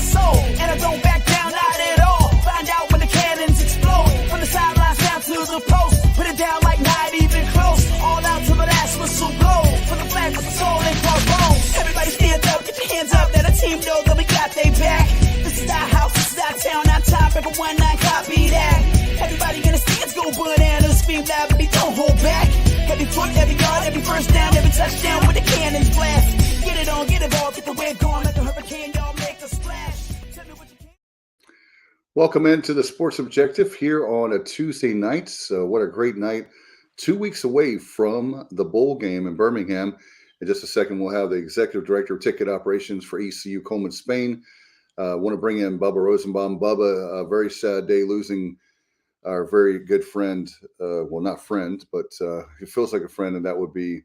soul. And I don't back down, not at all. Find out when the cannons explode. From the sidelines down to the post. Put it down like not even close. All out to the last whistle blow. From the flag with the soul and crossbones. Everybody stand up, get your hands up. Let our team know that we got they back. This is our house, this is our town, our time. Record 19, copy that. Everybody in the stands go bananas. Scream loud, baby, don't hold back. Every foot, every yard, every first down, every touchdown with the cannons blast. Get it on, get it all, get the wave going like a hurricane, y'all make a splash. Tell me what you can. Welcome into the Sports Objective here on a Tuesday night. So what a great night. 2 weeks away from the bowl game in Birmingham. In just a second, we'll have the Executive Director of Ticket Operations for ECU, Coleman Spain. Want to bring in Bubba Rosenbaum. Bubba, a very sad day losing our very good friend, well, not friend, but it feels like a friend, and that would be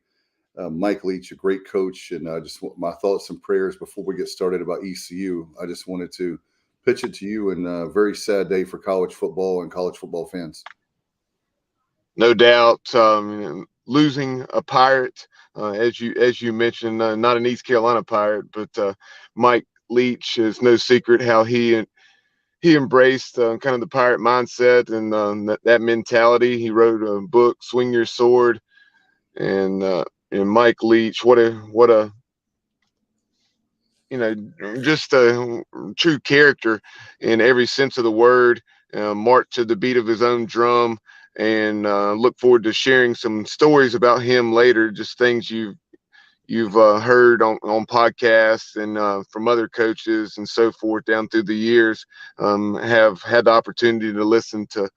Mike Leach, a great coach. And I just want my thoughts and prayers before we get started about ECU. I just wanted to pitch it to you, and a very sad day for college football and college football fans. No doubt, losing a Pirate, as you mentioned, not an East Carolina Pirate, but Mike Leach is no secret how he embraced kind of the Pirate mindset and that mentality. He wrote a book, Swing Your Sword, and Mike Leach, what a just a true character in every sense of the word. Marched to the beat of his own drum, and look forward to sharing some stories about him later. Just things you've heard on podcasts and from other coaches and so forth down through the years. Have had the opportunity to listen to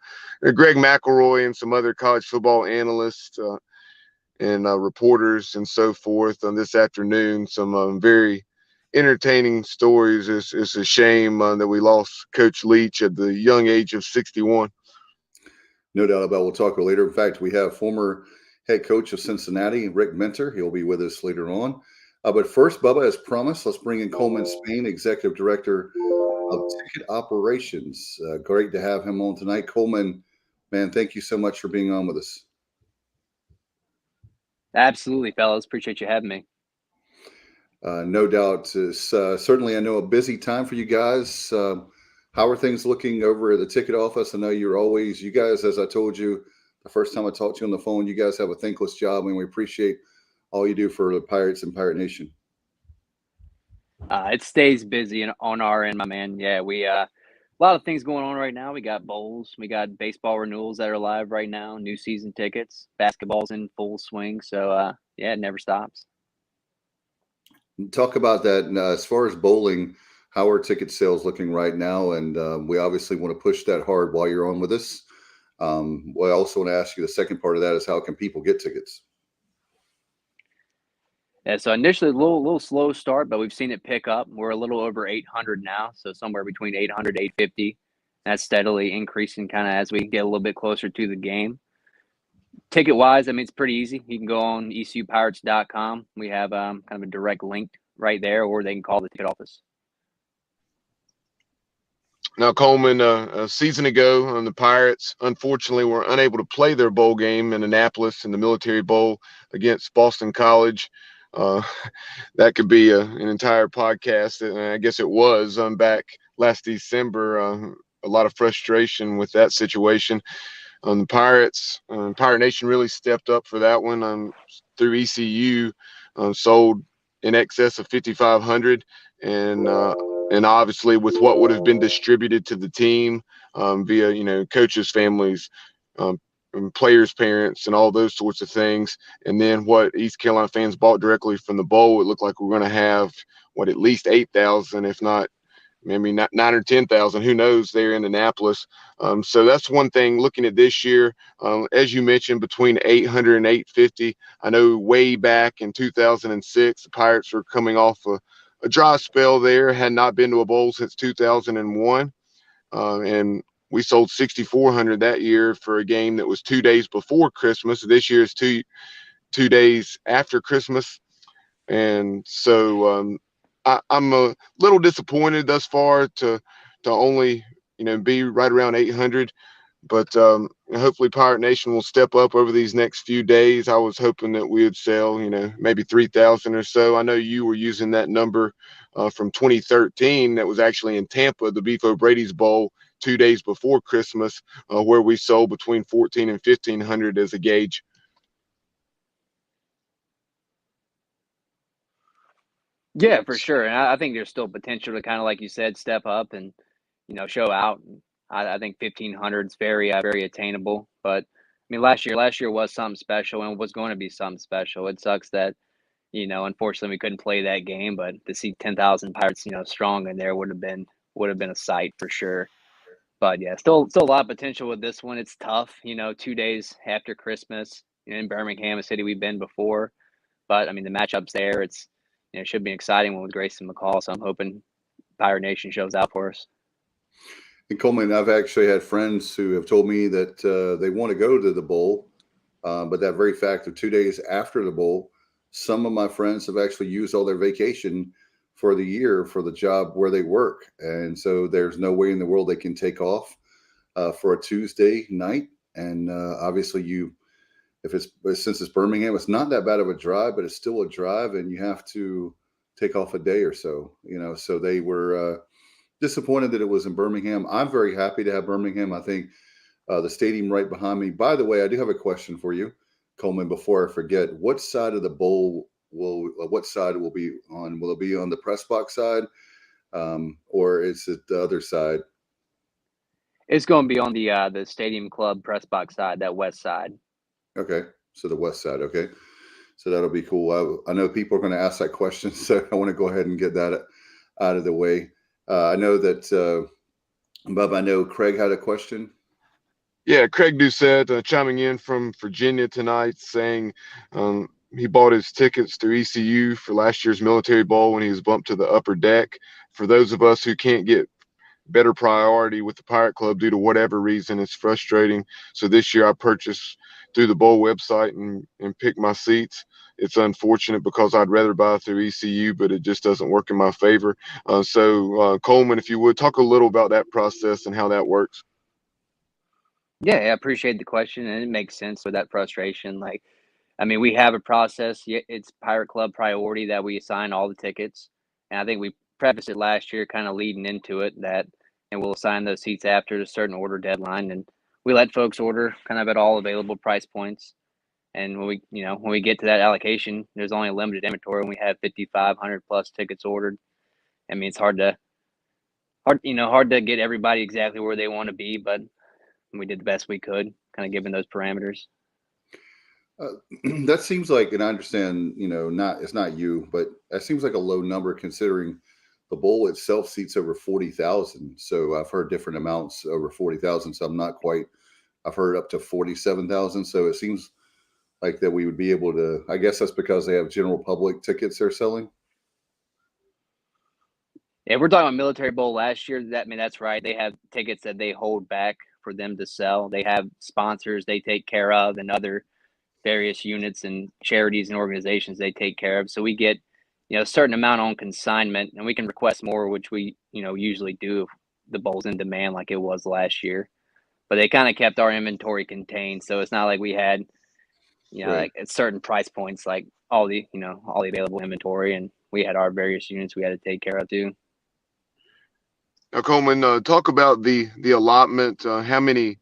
Greg McElroy and some other college football analysts and reporters and so forth this afternoon. Some very entertaining stories. It's a shame that we lost Coach Leach at the young age of 61. No doubt about it. We'll talk later. In fact, we have former head coach of Cincinnati, Rick Minter. He'll be with us later on. But first, Bubba, as promised, let's bring in Coleman Spain, Executive Director of Ticket Operations. Great to have him on tonight. Coleman, man, thank you so much for being on with us. Absolutely, fellas. Appreciate you having me. No doubt. It's certainly, I know, a busy time for you guys. How are things looking over at the ticket office? I know you guys, as I told you the first time I talked to you on the phone, you guys have a thankless job, and we appreciate all you do for the Pirates and Pirate Nation. It stays busy on our end, my man. Yeah, we a lot of things going on right now. We got bowls, we got baseball renewals that are live right now, new season tickets, basketball's in full swing. So yeah, it never stops. Talk about that. And, as far as bowling, how are ticket sales looking right now? And we obviously want to push that hard while you're on with us. Well, I also want to ask you, the second part of that is, how can people get tickets? Yeah, so initially a little slow start, but we've seen it pick up. We're a little over 800 now, so somewhere between 800 to 850. That's steadily increasing kind of as we get a little bit closer to the game. Ticket-wise, I mean, it's pretty easy. You can go on ecupirates.com. We have kind of a direct link right there, or they can call the ticket office. Now, Coleman, a season ago, the Pirates, unfortunately, were unable to play their bowl game in Annapolis in the Military Bowl against Boston College. That could be an entire podcast, and I guess it was back last December. A lot of frustration with that situation. The Pirates, Pirate Nation really stepped up for that one through ECU, sold in excess of 5,500, and obviously with what would have been distributed to the team via, coaches' families, and players' parents, and all those sorts of things. And then what East Carolina fans bought directly from the bowl, it looked like we're going to have at least 8,000, if not maybe not 9 or 10,000, who knows, there in Annapolis. So that's one thing looking at this year. As you mentioned, between 800 and 850. I know way back in 2006, the Pirates were coming off a dry spell there, had not been to a bowl since 2001. And we sold 6,400 that year for a game that was 2 days before Christmas. This year is two days after Christmas. And so I'm a little disappointed thus far to only, be right around 800. But hopefully Pirate Nation will step up over these next few days. I was hoping that we would sell, maybe 3,000 or so. I know you were using that number from 2013 that was actually in Tampa, the Beef O'Brady's Bowl, 2 days before Christmas, where we sold between 1,400 and 1,500 as a gauge. Yeah, for sure. And I think there's still potential to kind of, like you said, step up and, show out. I think 1,500 is very attainable. But I mean, last year was something special and was going to be something special. It sucks that, unfortunately we couldn't play that game, but to see 10,000 Pirates, strong in there would have been a sight for sure. But yeah, still a lot of potential with this one. It's tough, 2 days after Christmas in Birmingham, a city we've been before. But I mean, the matchup's there. It should be an exciting one with Grayson McCall. So I'm hoping Pirate Nation shows out for us. And Coleman, I've actually had friends who have told me that they want to go to the bowl, but that very fact of 2 days after the bowl, some of my friends have actually used all their vacation for the year for the job where they work. And so there's no way in the world they can take off for a Tuesday night. And obviously since it's Birmingham, it's not that bad of a drive, but it's still a drive and you have to take off a day or so, so they were disappointed that it was in Birmingham. I'm very happy to have Birmingham. I think the stadium right behind me. By the way, I do have a question for you, Coleman, before I forget. What side of the bowl what side will be on? Will it be on the press box side or is it the other side? It's going to be on the Stadium Club press box side, that west side. Okay, so the west side. Okay, so that'll be cool. I know people are going to ask that question, so I want to go ahead and get that out of the way. I know that, Bob, I know Craig had a question. Yeah, Craig Doucette chiming in from Virginia tonight saying he bought his tickets through ECU for last year's Military Bowl when he was bumped to the upper deck. For those of us who can't get better priority with the Pirate Club due to whatever reason, it's frustrating. So this year I purchased through the bowl website and picked my seats. It's unfortunate because I'd rather buy through ECU, but it just doesn't work in my favor. So Coleman, if you would talk a little about that process and how that works. Yeah, I appreciate the question, and it makes sense with that frustration. Like, I mean, we have a process. It's Pirate Club priority that we assign all the tickets, and I think we prefaced it last year, kind of leading into it, and we'll assign those seats after a certain order deadline, and we let folks order kind of at all available price points. And when we get to that allocation, there's only a limited inventory, and we have 5,500 plus tickets ordered. I mean, it's hard to get everybody exactly where they want to be, but we did the best we could, kind of given those parameters. That seems like, and I understand, it's not you, but that seems like a low number considering the bowl itself seats over 40,000. So I've heard different amounts over 40,000. So I've heard up to 47,000. So it seems like that we would be able to, I guess that's because they have general public tickets they're selling. Yeah, we're talking about Military Bowl last year. That's right. They have tickets that they hold back for them to sell. They have sponsors they take care of and other various units and charities and organizations they take care of. So we get, a certain amount on consignment, and we can request more, which we, usually do if the bowl's in demand like it was last year. But they kind of kept our inventory contained. So it's not like we had, Right. like at certain price points, like all the available inventory, and we had our various units we had to take care of too. Now, Coleman, talk about the allotment. How many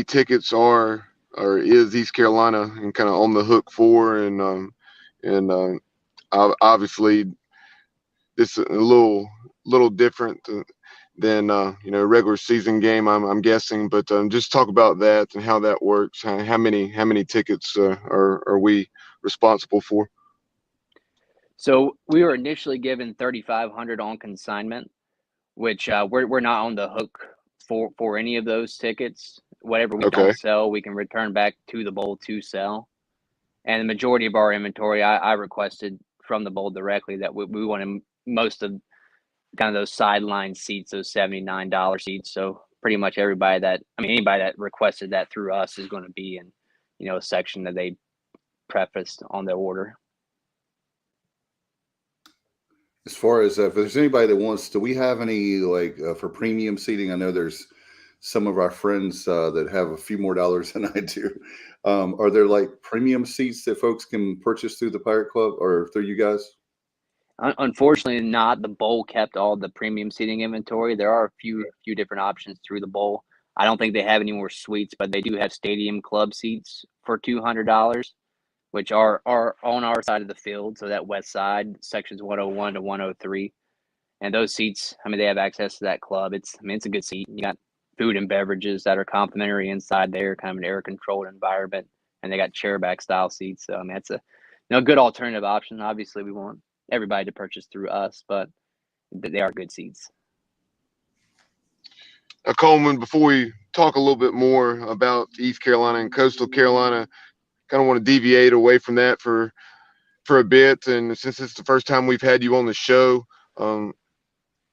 tickets is East Carolina and kind of on the hook for? And obviously, this is a little different than regular season game. I'm guessing, but just talk about that and how that works. How many tickets are we responsible for? So we were initially given 3,500 on consignment, which we're not on the hook for any of those tickets. Whatever we don't sell, we can return back to the bowl to sell. And the majority of our inventory, I requested from the bowl directly that we wanted most of kind of those sideline seats, those $79 seats. So pretty much anybody that requested that through us is going to be in, a section that they prefaced on their order. As far as if there's anybody that wants, do we have any for premium seating? I know there's some of our friends that have a few more dollars than I do. Are there like premium seats that folks can purchase through the Pirate Club or through you guys? Unfortunately, not. The bowl kept all the premium seating inventory. There are a few different options through the bowl. I don't think they have any more suites, but they do have stadium club seats for $200, which are on our side of the field, so that west side, sections 101 to 103. And those seats, I mean, they have access to that club. It's a good seat. You got food and beverages that are complimentary inside there, kind of an air-controlled environment, and they got chairback style seats. So, I mean, it's a good alternative option. Obviously, we want everybody to purchase through us, but they are good seats. Coleman, before we talk a little bit more about East Carolina and Coastal Carolina, kind of want to deviate away from that for a bit. And since it's the first time we've had you on the show,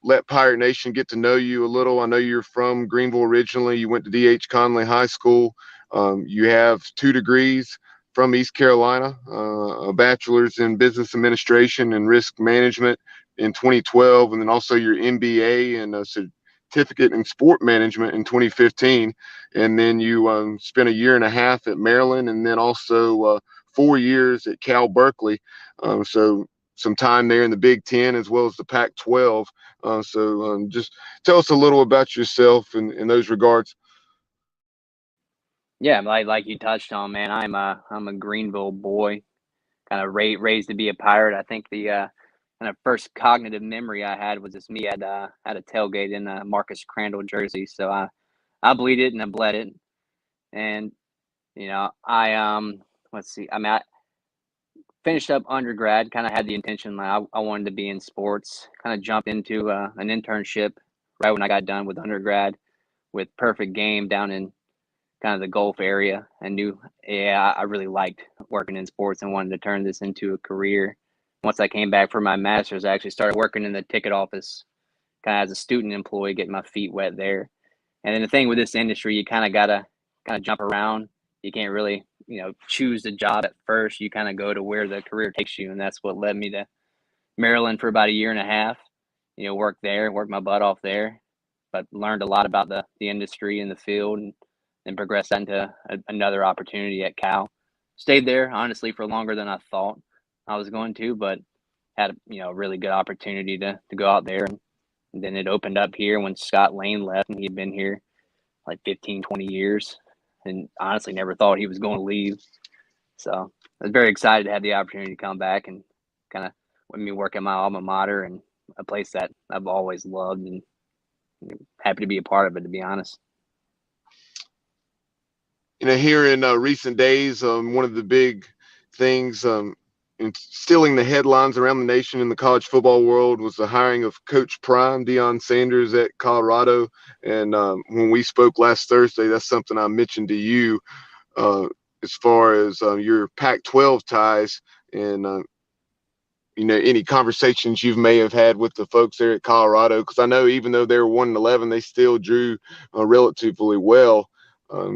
let Pirate Nation get to know you a little. I know you're from Greenville originally. You went to D.H. Conley High School. You have 2 degrees from East Carolina, a bachelor's in business administration and risk management in 2012, and then also your MBA and a certificate in sport management in 2015. And then you spent a year and a half at Maryland, and then also 4 years at Cal Berkeley. So some time there in the Big Ten as well as the Pac-12. So just tell us a little about yourself in those regards. Yeah, like you touched on, man. I'm a Greenville boy, kind of raised to be a Pirate. I think the kind of first cognitive memory I had was just me at a tailgate in a Marcus Crandall jersey. So I bleed it and I bled it, and I let's see. I mean, I finished up undergrad. Kind of had the intention like I wanted to be in sports. Kind of jumped into an internship right when I got done with undergrad with Perfect Game down in kind of the Gulf area, and knew, I really liked working in sports and wanted to turn this into a career. Once I came back for my master's, I actually started working in the ticket office, kind of as a student employee, getting my feet wet there. And then the thing with this industry, you kind of gotta kind of jump around. You can't really, choose the job at first. You kind of go to where the career takes you, and that's what led me to Maryland for about a year and a half. Worked my butt off there, but learned a lot about the industry and the field, and progressed into another opportunity at Cal. Stayed there, honestly, for longer than I thought I was going to, but had a really good opportunity to go out there. And then it opened up here when Scott Lane left, and he'd been here like 15, 20 years, and honestly never thought he was going to leave. So I was very excited to have the opportunity to come back and kind of let me work at my alma mater and a place that I've always loved, and happy to be a part of it, to be honest. Here in recent days, one of the big things instilling the headlines around the nation in the college football world was the hiring of Coach Prime, Deion Sanders at Colorado. And when we spoke last Thursday, that's something I mentioned to you as far as your Pac-12 ties and, any conversations you may have had with the folks there at Colorado. Because I know even though they were 1-11, they still drew relatively well.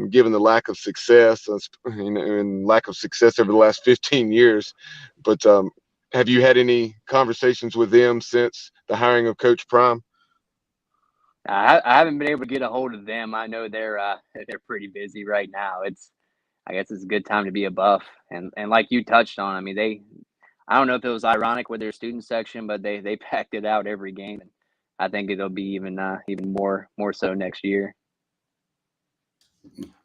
Given the lack of success, and lack of success over the last 15 years. But have you had any conversations with them since the hiring of Coach Prime? I haven't been able to get a hold of them. I know they're pretty busy right now. I guess it's a good time to be a Buff. And like you touched on, I mean, I don't know if it was ironic with their student section, but they packed it out every game. And I think it'll be even more so next year.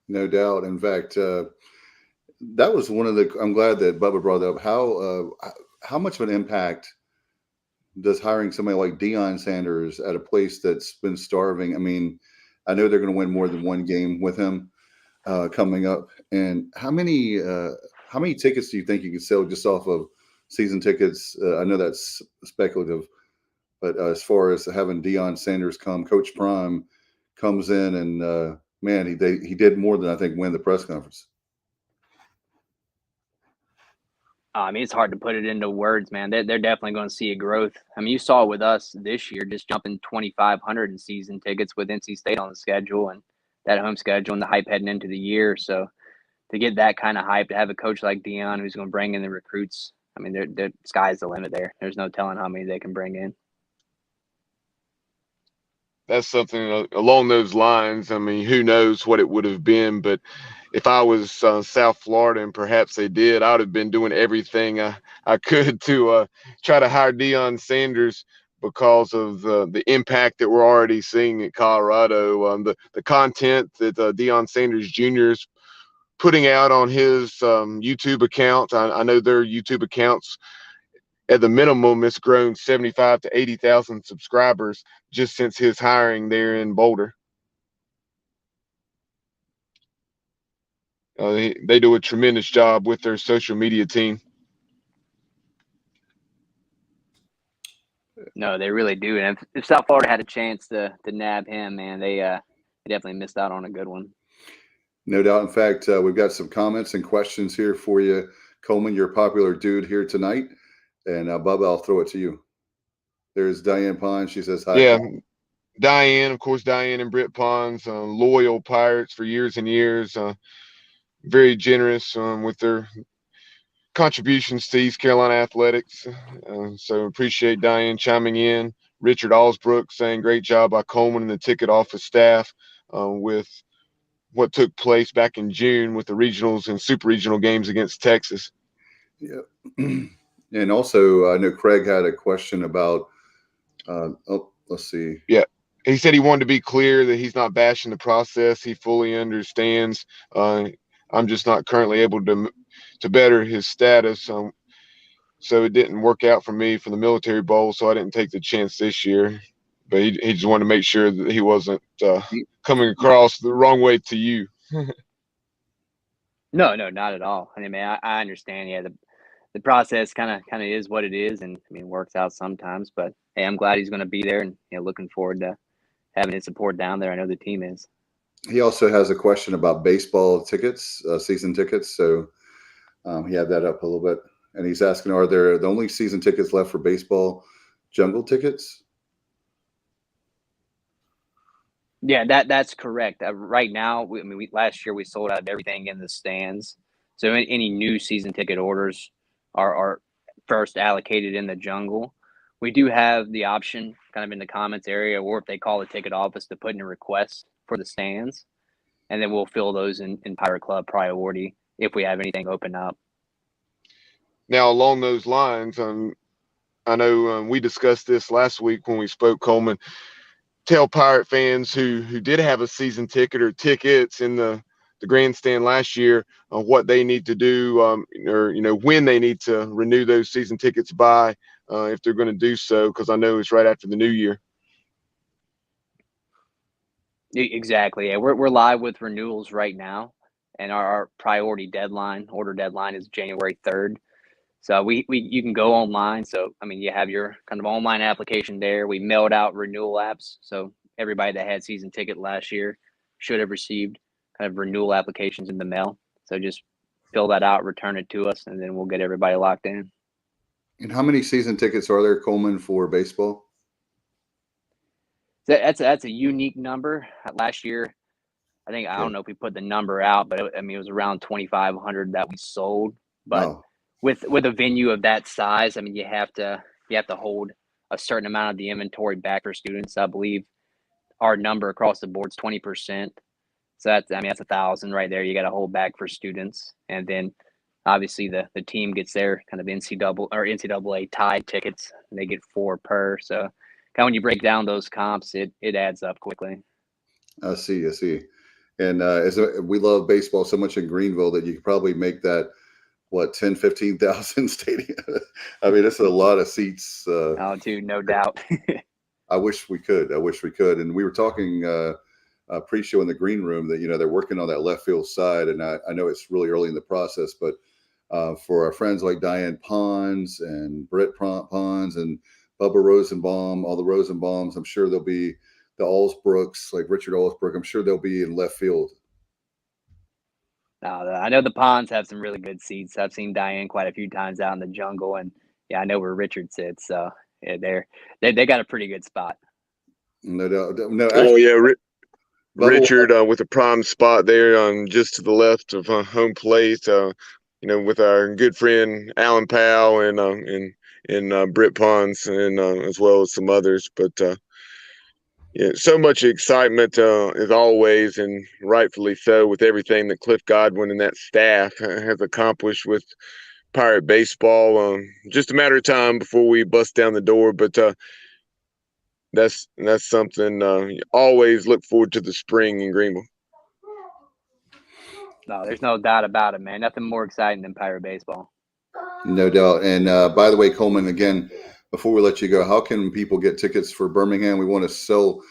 No doubt. In fact, that was one of the. I'm glad that Bubba brought up how much of an impact does hiring somebody like Deion Sanders at a place that's been starving. I mean, I know they're going to win more than one game with him coming up. And how many tickets do you think you could sell just off of season tickets? I know that's speculative, but as far as having Deion Sanders Coach Prime comes in and. Man, he did more than I think win the press conference. I mean, it's hard to put it into words, man. They're definitely going to see a growth. I mean, you saw it with us this year, just jumping 2,500 in season tickets with NC State on the schedule and that home schedule and the hype heading into the year. So to get that kind of hype, to have a coach like Deion who's going to bring in the recruits, I mean, the sky's the limit there. There's no telling how many they can bring in. that's something along those lines. I mean, who knows what it would have been, but if I was South Florida and perhaps they did, I would have been doing everything I could to try to hire Deion Sanders because of the impact that we're already seeing at Colorado. The content that Deion Sanders Jr. is putting out on his YouTube account. I know their YouTube accounts at the minimum it's grown 75 to 80,000 subscribers just since his hiring there in Boulder. They do a tremendous job with their social media team. No, they really do. And if South Florida had a chance to nab him, man, they definitely missed out on a good one. No doubt. In fact, we've got some comments and questions here for you. Coleman, you're a popular dude here tonight. And Bubba, I'll throw it to you. There's Diane Pond. She says hi. Yeah, Diane, of course, Diane and Britt Pons, loyal Pirates for years and years. Very generous with their contributions to East Carolina athletics. So appreciate Diane chiming in. Richard Allsbrook saying great job by Coleman and the ticket office staff with what took place back in June with the regionals and super regional games against Texas. Yeah. And also, I know Craig had a question about, let's see. Yeah. He said he wanted to be clear that he's not bashing the process. He fully understands. I'm just not currently able to better his status. So it didn't work out for me for the Military Bowl, so I didn't take the chance this year. But he just wanted to make sure that he wasn't coming across the wrong way to you. No, not at all. I mean, I understand. Yeah, the process kind of is what it is, and I mean, it works out sometimes. But hey, I'm glad he's going to be there, and looking forward to having his support down there. I know the team is. He also has a question about baseball tickets, season tickets. So he had that up a little bit. And he's asking, are there the only season tickets left for baseball jungle tickets? Yeah, that's correct. Right now, last year we sold out of everything in the stands. So any new season ticket orders are first allocated in the jungle. We do have the option kind of in the comments area, or if they call the ticket office, to put in a request for the stands. And then we'll fill those in Pirate Club priority if we have anything open up. Now, along those lines, I know we discussed this last week when we spoke, Coleman. Tell Pirate fans who did have a season ticket or tickets in the grandstand last year what they need to do, or when they need to renew those season tickets by, if they're going to do so, because I know it's right after the new year. Exactly. Yeah, we're live with renewals right now, and our priority order deadline is January 3rd. So you can go online. So, I mean, you have your kind of online application there. We mailed out renewal apps. So everybody that had season ticket last year should have received kind of renewal applications in the mail. So just fill that out, return it to us, and then we'll get everybody locked in. And how many season tickets are there, Coleman, for baseball? That's a unique number. Last year, I don't know if we put the number out, but it was around 2,500 that we sold. But Wow. With a venue of that size, I mean, you have to hold a certain amount of the inventory back for students. I believe our number across the board is 20%. So that's 1,000 right there. You got to hold back for students, and then obviously the team gets their kind of NCAA tied tickets, and they get 4 per. So kind of when you break down those comps, it adds up quickly. I see. And we love baseball so much in Greenville that you could probably make that. 10, 15,000 stadium. I mean, it's a lot of seats. Dude, no doubt. I wish we could. And we were talking pre-show in the green room that, they're working on that left field side. And I know it's really early in the process, but for our friends like Diane Pons and Britt Pons and Bubba Rosenbaum, all the Rosenbaums, I'm sure there'll be the Allsbrooks, like Richard Allsbrook. I'm sure they'll be in left field. I know the Ponds have some really good seats. I've seen Diane quite a few times out in the jungle, and I know where Richard sits. So yeah, they got a pretty good spot. No doubt. No. Actually, Richard with a prime spot there just to the left of home plate. With our good friend Alan Powell and Britt Pons and as well as some others. But Yeah, so much excitement as always, and rightfully so, with everything that Cliff Godwin and that staff has accomplished with Pirate baseball. Just a matter of time before we bust down the door, but that's something. You always look forward to the spring in Greenville. No, there's no doubt about it, man. Nothing more exciting than Pirate baseball. No doubt. And by the way, Coleman, again, before we let you go, how can people get tickets for Birmingham? We want to sell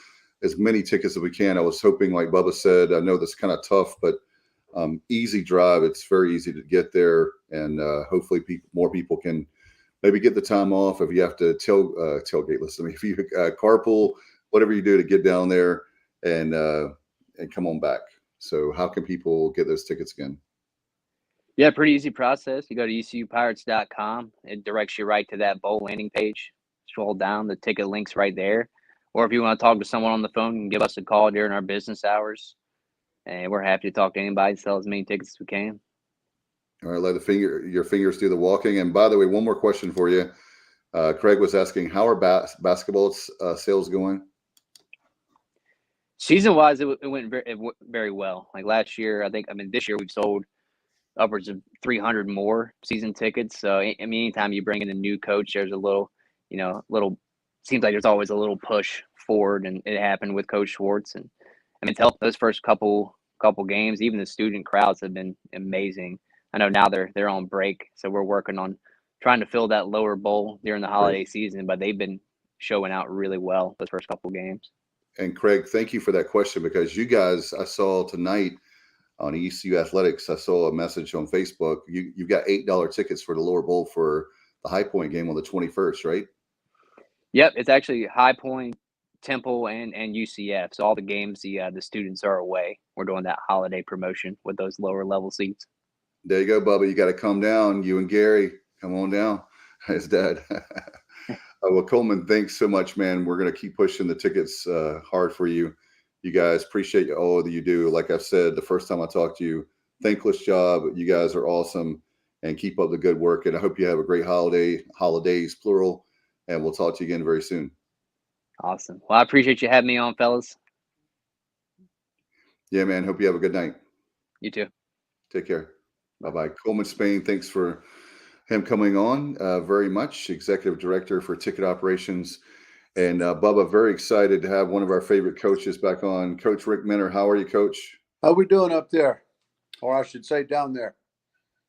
as many tickets as we can. I was hoping, like Bubba said, I know that's kind of tough, but easy drive. It's very easy to get there, and hopefully more people can maybe get the time off. If you have to tailgate, listen to me. If you carpool, whatever you do to get down there and come on back. So how can people get those tickets again? Yeah, pretty easy process. You go to ECUPirates.com. It directs you right to that bowl landing page. Scroll down, the ticket link's right there. Or if you want to talk to someone on the phone, you can give us a call during our business hours. And we're happy to talk to anybody, sell as many tickets as we can. All right, let your fingers do the walking. And by the way, one more question for you. Craig was asking, how are basketball sales going? Season-wise, it went very well. Like last year, this year we've sold upwards of 300 more season tickets. So, I mean, anytime you bring in a new coach, there's a little, seems like there's always a little push forward, and it happened with Coach Schwartz. And I mean, those first couple games, even the student crowds have been amazing. I know now they're on break, so we're working on trying to fill that lower bowl during the holiday season, but they've been showing out really well those first couple games. And Craig, thank you for that question, because you guys, I saw tonight on ECU Athletics, I saw a message on Facebook. You've got $8 tickets for the lower bowl for the High Point game on the 21st, right? Yep, it's actually High Point, Temple, and UCF. So all the games the students are away. We're doing that holiday promotion with those lower level seats. There you go, Bubba. You got to come down. You and Gary, come on down. His dad. Well, Coleman, thanks so much, man. We're going to keep pushing the tickets hard for you. You guys, appreciate all that you do. Like I've said, the first time I talked to you, thankless job. You guys are awesome, and keep up the good work. And I hope you have a great holidays, plural, and we'll talk to you again very soon. Awesome. Well, I appreciate you having me on, fellas. Yeah, man. Hope you have a good night. You too. Take care. Bye-bye. Coleman Spain, thanks for him coming on very much. Executive Director for Ticket Operations. And Bubba, very excited to have one of our favorite coaches back on. Coach Rick Minner, how are you, Coach? How we doing up there? Or I should say down there.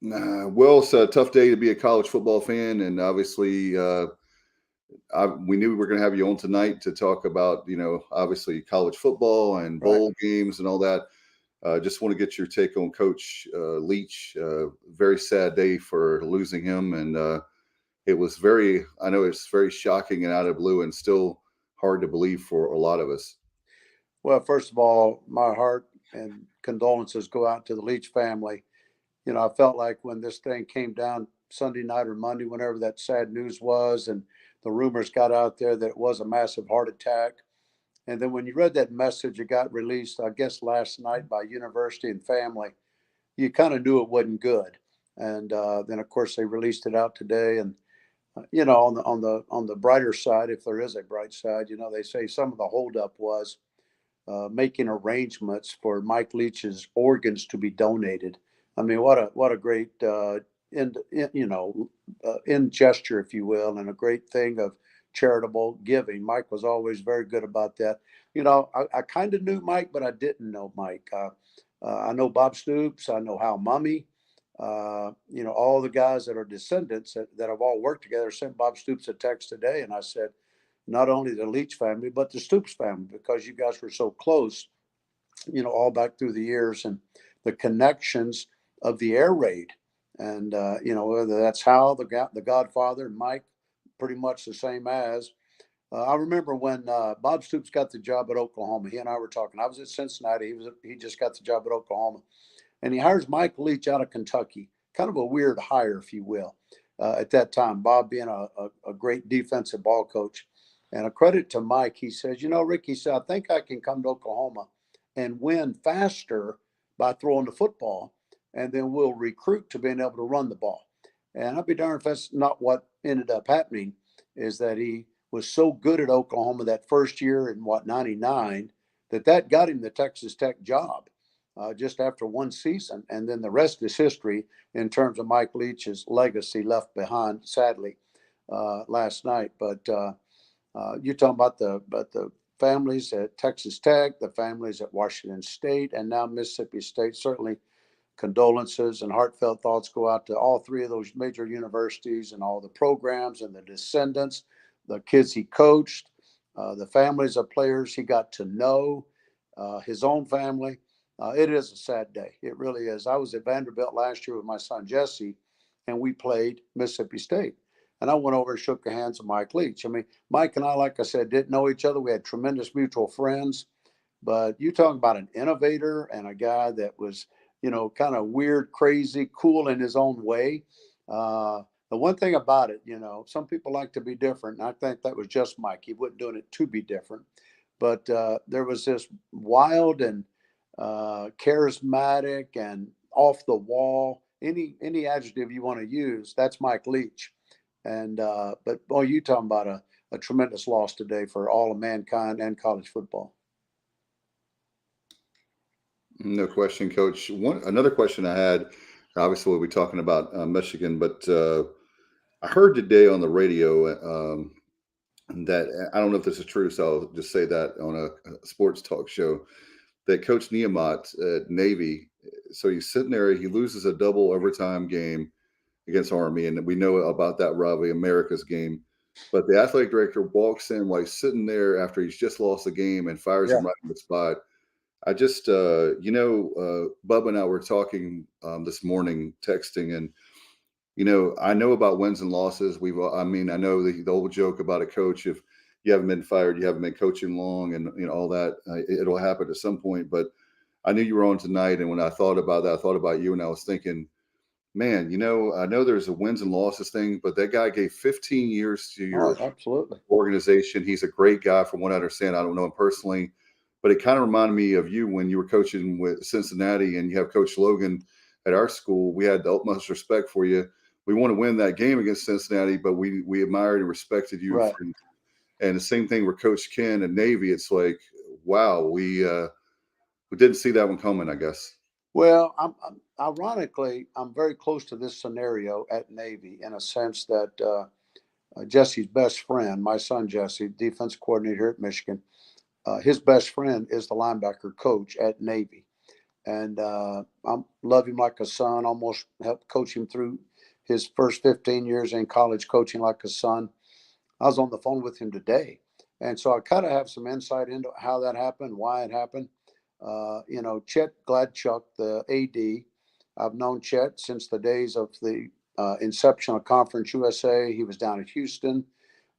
Well, it's a tough day to be a college football fan. And obviously, we knew we were going to have you on tonight to talk about, obviously college football and bowl games and all that. Just want to get your take on Coach Leach. Very sad day for losing him. And it was it's very shocking and out of the blue, and still hard to believe for a lot of us. Well, first of all, my heart and condolences go out to the Leach family. I felt like when this thing came down Sunday night or Monday, whenever that sad news was, and the rumors got out there that it was a massive heart attack. And then when you read that message, it got released, I guess, last night by University and Family, you kind of knew it wasn't good. And then, of course, they released it out today. And, on the brighter side, if there is a bright side, they say some of the holdup was making arrangements for Mike Leach's organs to be donated. I mean, what a great end gesture, if you will, and a great thing of charitable giving. Mike was always very good about that. I kind of knew Mike, but I didn't know Mike. I know Bob Stoops. I know Hal Mummy. All the guys that are descendants that have all worked together. Sent Bob Stoops a text today, and I said, not only the Leach family, but the Stoops family, because you guys were so close, all back through the years, and the connections of the air raid. And, whether that's Hal, the Godfather, and Mike, pretty much the same as. I remember when Bob Stoops got the job at Oklahoma. He and I were talking. I was at Cincinnati. He just got the job at Oklahoma. And he hires Mike Leach out of Kentucky. Kind of a weird hire, if you will, at that time. Bob being a great defensive ball coach. And a credit to Mike, he says, Rick, he said, I think I can come to Oklahoma and win faster by throwing the football, and then we'll recruit to being able to run the ball. And I'll be darned if that's not what ended up happening, is that he was so good at Oklahoma that first year in 99 that got him the Texas Tech job just after one season. And then the rest is history in terms of Mike Leach's legacy left behind, sadly, last night. But you're talking about the families at Texas Tech, the families at Washington State, and now Mississippi State. Certainly condolences and heartfelt thoughts go out to all three of those major universities and all the programs and the descendants, the kids he coached, the families of players he got to know, his own family. It is a sad day. It really is. I was at Vanderbilt last year with my son Jesse, and we played Mississippi State. And I went over and shook the hands of Mike Leach. I mean, Mike and I, like I said, didn't know each other. We had tremendous mutual friends. But you talk about an innovator and a guy that was, kind of weird, crazy, cool in his own way. The one thing about it, some people like to be different. And I think that was just Mike. He wasn't doing it to be different. But there was this wild and charismatic and off the wall, any adjective you want to use, that's Mike Leach. And but boy, you talking about a tremendous loss today for all of mankind and college football. No question, Coach. Another question I had, obviously we'll be talking about Michigan, but I heard today on the radio that, I don't know if this is true, so I'll just say that on a sports talk show, that Coach Niemann at Navy, so he's sitting there, he loses a double overtime game against Army, and we know about that rivalry, America's game. But the athletic director walks in while he's sitting there after he's just lost the game and fires him right in the spot. I just, Bubba and I were talking this morning, texting, and, I know about wins and losses. I know the old joke about a coach, if you haven't been fired, you haven't been coaching long, and all that, it'll happen at some point. But I knew you were on tonight, and when I thought about that, I thought about you, and I was thinking, man, I know there's a wins and losses thing, but that guy gave 15 years to your organization. He's a great guy from what I understand. I don't know him personally, but it kind of reminded me of you when you were coaching with Cincinnati and you have Coach Logan at our school. We had the utmost respect for you. We want to win that game against Cincinnati, but we admired and respected you. Right. And the same thing with Coach Ken at Navy. It's like, wow, we didn't see that one coming, I guess. Well, ironically, I'm very close to this scenario at Navy in a sense that Jesse's best friend, my son Jesse, defense coordinator at Michigan, his best friend is the linebacker coach at Navy. And I love him like a son, almost helped coach him through his first 15 years in college, coaching like a son. I was on the phone with him today. And so I kind of have some insight into how that happened, why it happened. Chet Gladchuk, the AD, I've known Chet since the days of the inception of Conference USA. He was down at Houston.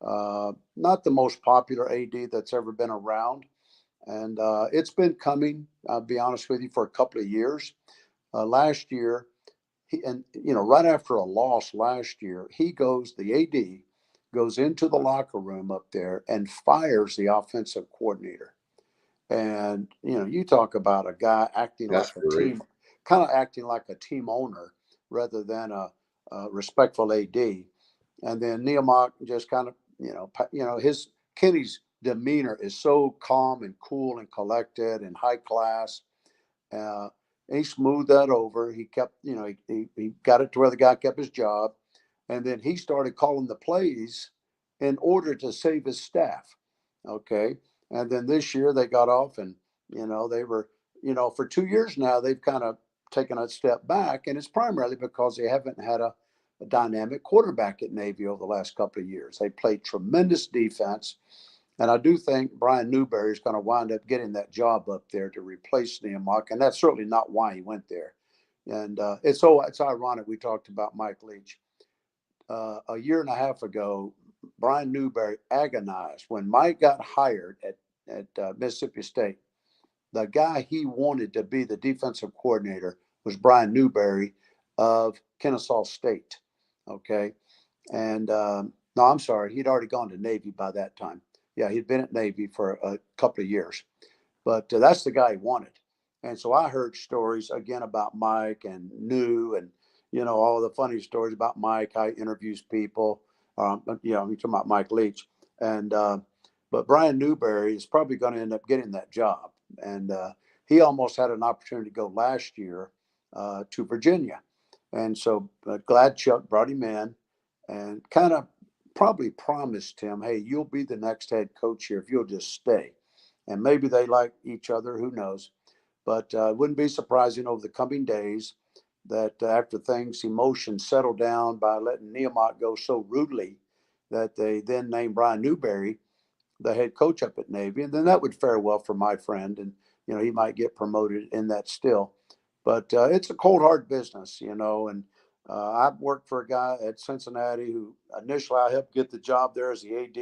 Not the most popular AD that's ever been around. And it's been coming, I'll be honest with you, for a couple of years. Last year, right after a loss last year, the AD goes into the locker room up there and fires the offensive coordinator. And, you talk about a guy acting like a team, kind of acting like a team owner rather than a respectful AD. And then Niemann just kind of, Kenny's demeanor is so calm and cool and collected and high class. He smoothed that over. He kept, he got it to where the guy kept his job. And then he started calling the plays in order to save his staff. Okay. And then this year they got off and, they were, for 2 years now, they've kind of taken a step back. And it's primarily because they haven't had a dynamic quarterback at Navy over the last couple of years. They played tremendous defense. And I do think Brian Newberry is going to wind up getting that job up there to replace Niemann. And that's certainly not why he went there. And it's ironic we talked about Mike Leach. A year and a half ago, Brian Newberry agonized when Mike got hired at Mississippi State. The guy he wanted to be the defensive coordinator was Brian Newberry of Kennesaw State. Okay. And no, I'm sorry. He'd already gone to Navy by that time. Yeah, he'd been at Navy for a couple of years. But that's the guy he wanted. And so I heard stories again about Mike and New and, all the funny stories about Mike, how he interviews people. You're talking about Mike Leach. And but Brian Newberry is probably going to end up getting that job. And he almost had an opportunity to go last year to Virginia. And so glad Chuck brought him in and kind of probably promised him, hey, you'll be the next head coach here if you'll just stay. And maybe they like each other, who knows. But it wouldn't be surprising over the coming days that after things, emotions settle down by letting Nehemiah go so rudely that they then named Brian Newberry the head coach up at Navy. And then that would fare well for my friend. And, he might get promoted in that still. But it's a cold, hard business, and I've worked for a guy at Cincinnati who initially I helped get the job there as the AD.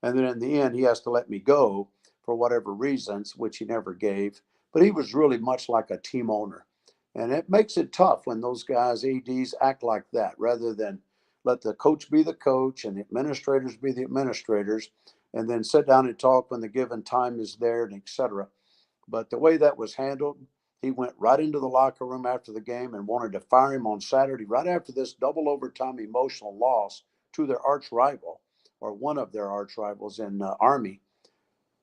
And then in the end, he has to let me go for whatever reasons, which he never gave. But he was really much like a team owner. And it makes it tough when those guys, ADs, act like that rather than let the coach be the coach and the administrators be the administrators and then sit down and talk when the given time is there and et cetera. But the way that was handled, he went right into the locker room after the game and wanted to fire him on Saturday, right after this double overtime emotional loss to their arch rival or one of their arch rivals in Army.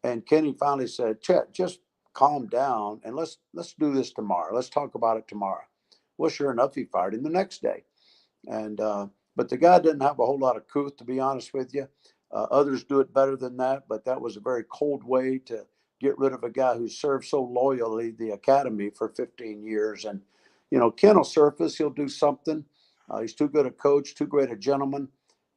And Kenny finally said, Chet, just calm down and let's do this tomorrow. Let's talk about it tomorrow. Well, sure enough, he fired him the next day. And but the guy didn't have a whole lot of couth, to be honest with you. Others do it better than that, but that was a very cold way to get rid of a guy who served so loyally the academy for 15 years. And, Ken will surface, he'll do something. He's too good a coach, too great a gentleman.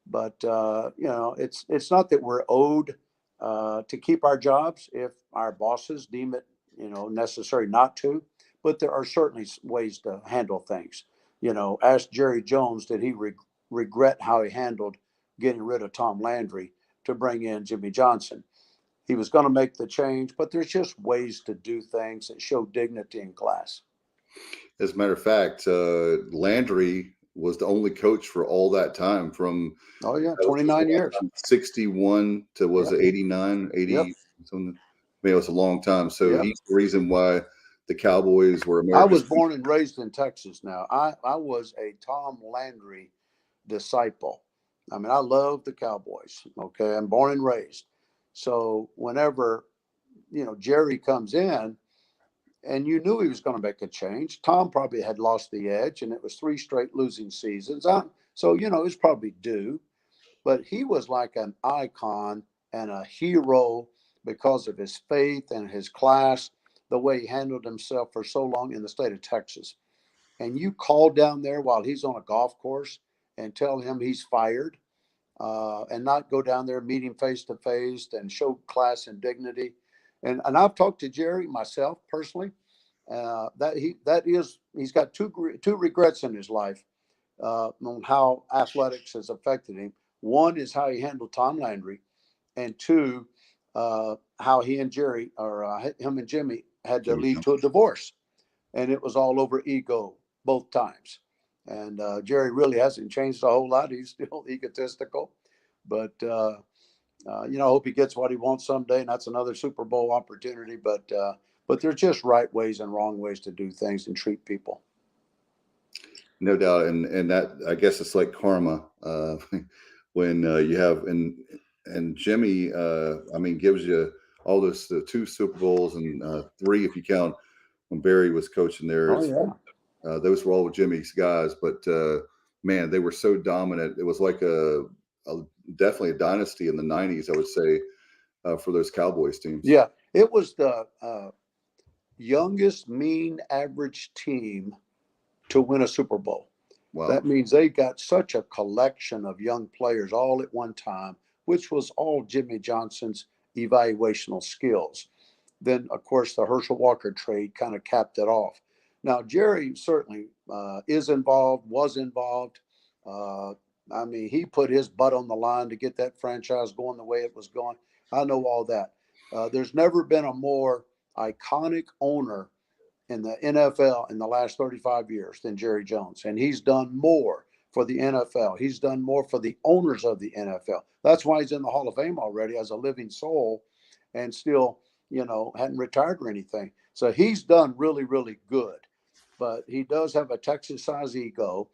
But, it's not that we're owed to keep our jobs if our bosses deem it, necessary not to. But there are certainly ways to handle things. Ask Jerry Jones, did he regret how he handled getting rid of Tom Landry to bring in Jimmy Johnson? He was going to make the change, but there's just ways to do things that show dignity and class. As a matter of fact, Landry was the only coach for all that time from 29 years, 61 to was it 89, 80 Yep. something. I mean, it was a long time. So he's the reason why the Cowboys were America's. I was born and raised in Texas. Now I was a Tom Landry disciple. I mean, I love the Cowboys. Okay, I'm born and raised. So whenever, Jerry comes in and you knew he was going to make a change, Tom probably had lost the edge and it was 3 straight losing seasons. So, it was probably due, but he was like an icon and a hero because of his faith and his class, the way he handled himself for so long in the state of Texas. And you call down there while he's on a golf course and tell him he's fired. And not go down there, meet him face to face, and show class and dignity. And I've talked to Jerry myself personally. He's got two regrets in his life on how athletics has affected him. One is how he handled Tom Landry, and two, how he and Jerry or him and Jimmy had to lead to a divorce, and it was all over ego both times. And Jerry really hasn't changed a whole lot. He's still egotistical, but I hope he gets what he wants someday, and that's another Super Bowl opportunity. But there's just right ways and wrong ways to do things and treat people. No doubt, and that, I guess it's like karma when you have and Jimmy, gives you all this, the 2 Super Bowls and 3 if you count when Barry was coaching there. Those were all Jimmy's guys, but man, they were so dominant. It was like definitely a dynasty in the 90s, I would say, for those Cowboys teams. Yeah, it was the youngest mean average team to win a Super Bowl. Wow. That means they got such a collection of young players all at one time, which was all Jimmy Johnson's evaluational skills. Then, of course, the Herschel Walker trade kind of capped it off. Now, Jerry certainly was involved. He put his butt on the line to get that franchise going the way it was going. I know all that. There's never been a more iconic owner in the NFL in the last 35 years than Jerry Jones. And he's done more for the NFL. He's done more for the owners of the NFL. That's why he's in the Hall of Fame already as a living soul and still, hadn't retired or anything. So he's done really, really good. But he does have a Texas-sized ego,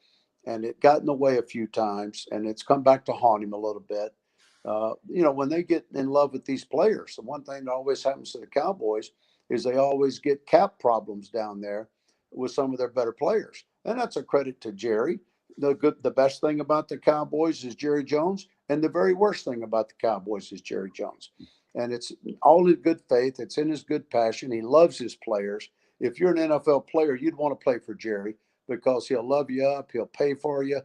and it got in the way a few times, and it's come back to haunt him a little bit. when they get in love with these players, the one thing that always happens to the Cowboys is they always get cap problems down there with some of their better players. And that's a credit to Jerry. The best thing about the Cowboys is Jerry Jones, and the very worst thing about the Cowboys is Jerry Jones. And it's all in good faith. It's in his good passion. He loves his players. If you're an NFL player, you'd want to play for Jerry because he'll love you up. He'll pay for you.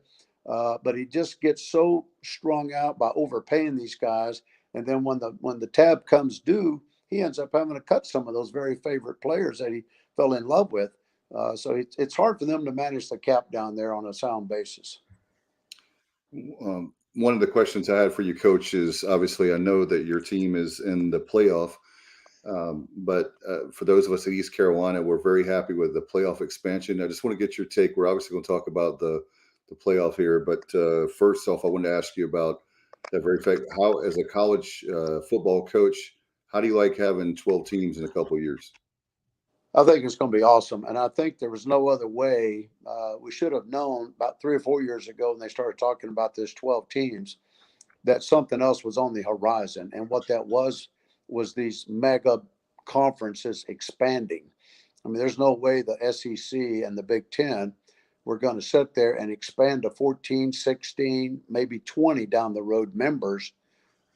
But he just gets so strung out by overpaying these guys. And then when the tab comes due, he ends up having to cut some of those very favorite players that he fell in love with. So it's hard for them to manage the cap down there on a sound basis. One of the questions I had for you, Coach, is obviously I know that your team is in the playoff, but for those of us at East Carolina, we're very happy with the playoff expansion. I just want to get your take. We're obviously going to talk about the playoff here, but first off, I wanted to ask you about that very fact. How, as a college football coach, how do you like having 12 teams in a couple of years? I think it's going to be awesome. And I think there was no other way. We should have known about 3 or 4 years ago when they started talking about this 12 teams that something else was on the horizon. And what that was these mega conferences expanding. I mean, there's no way the SEC and the Big Ten were going to sit there and expand to 14, 16, maybe 20 down the road members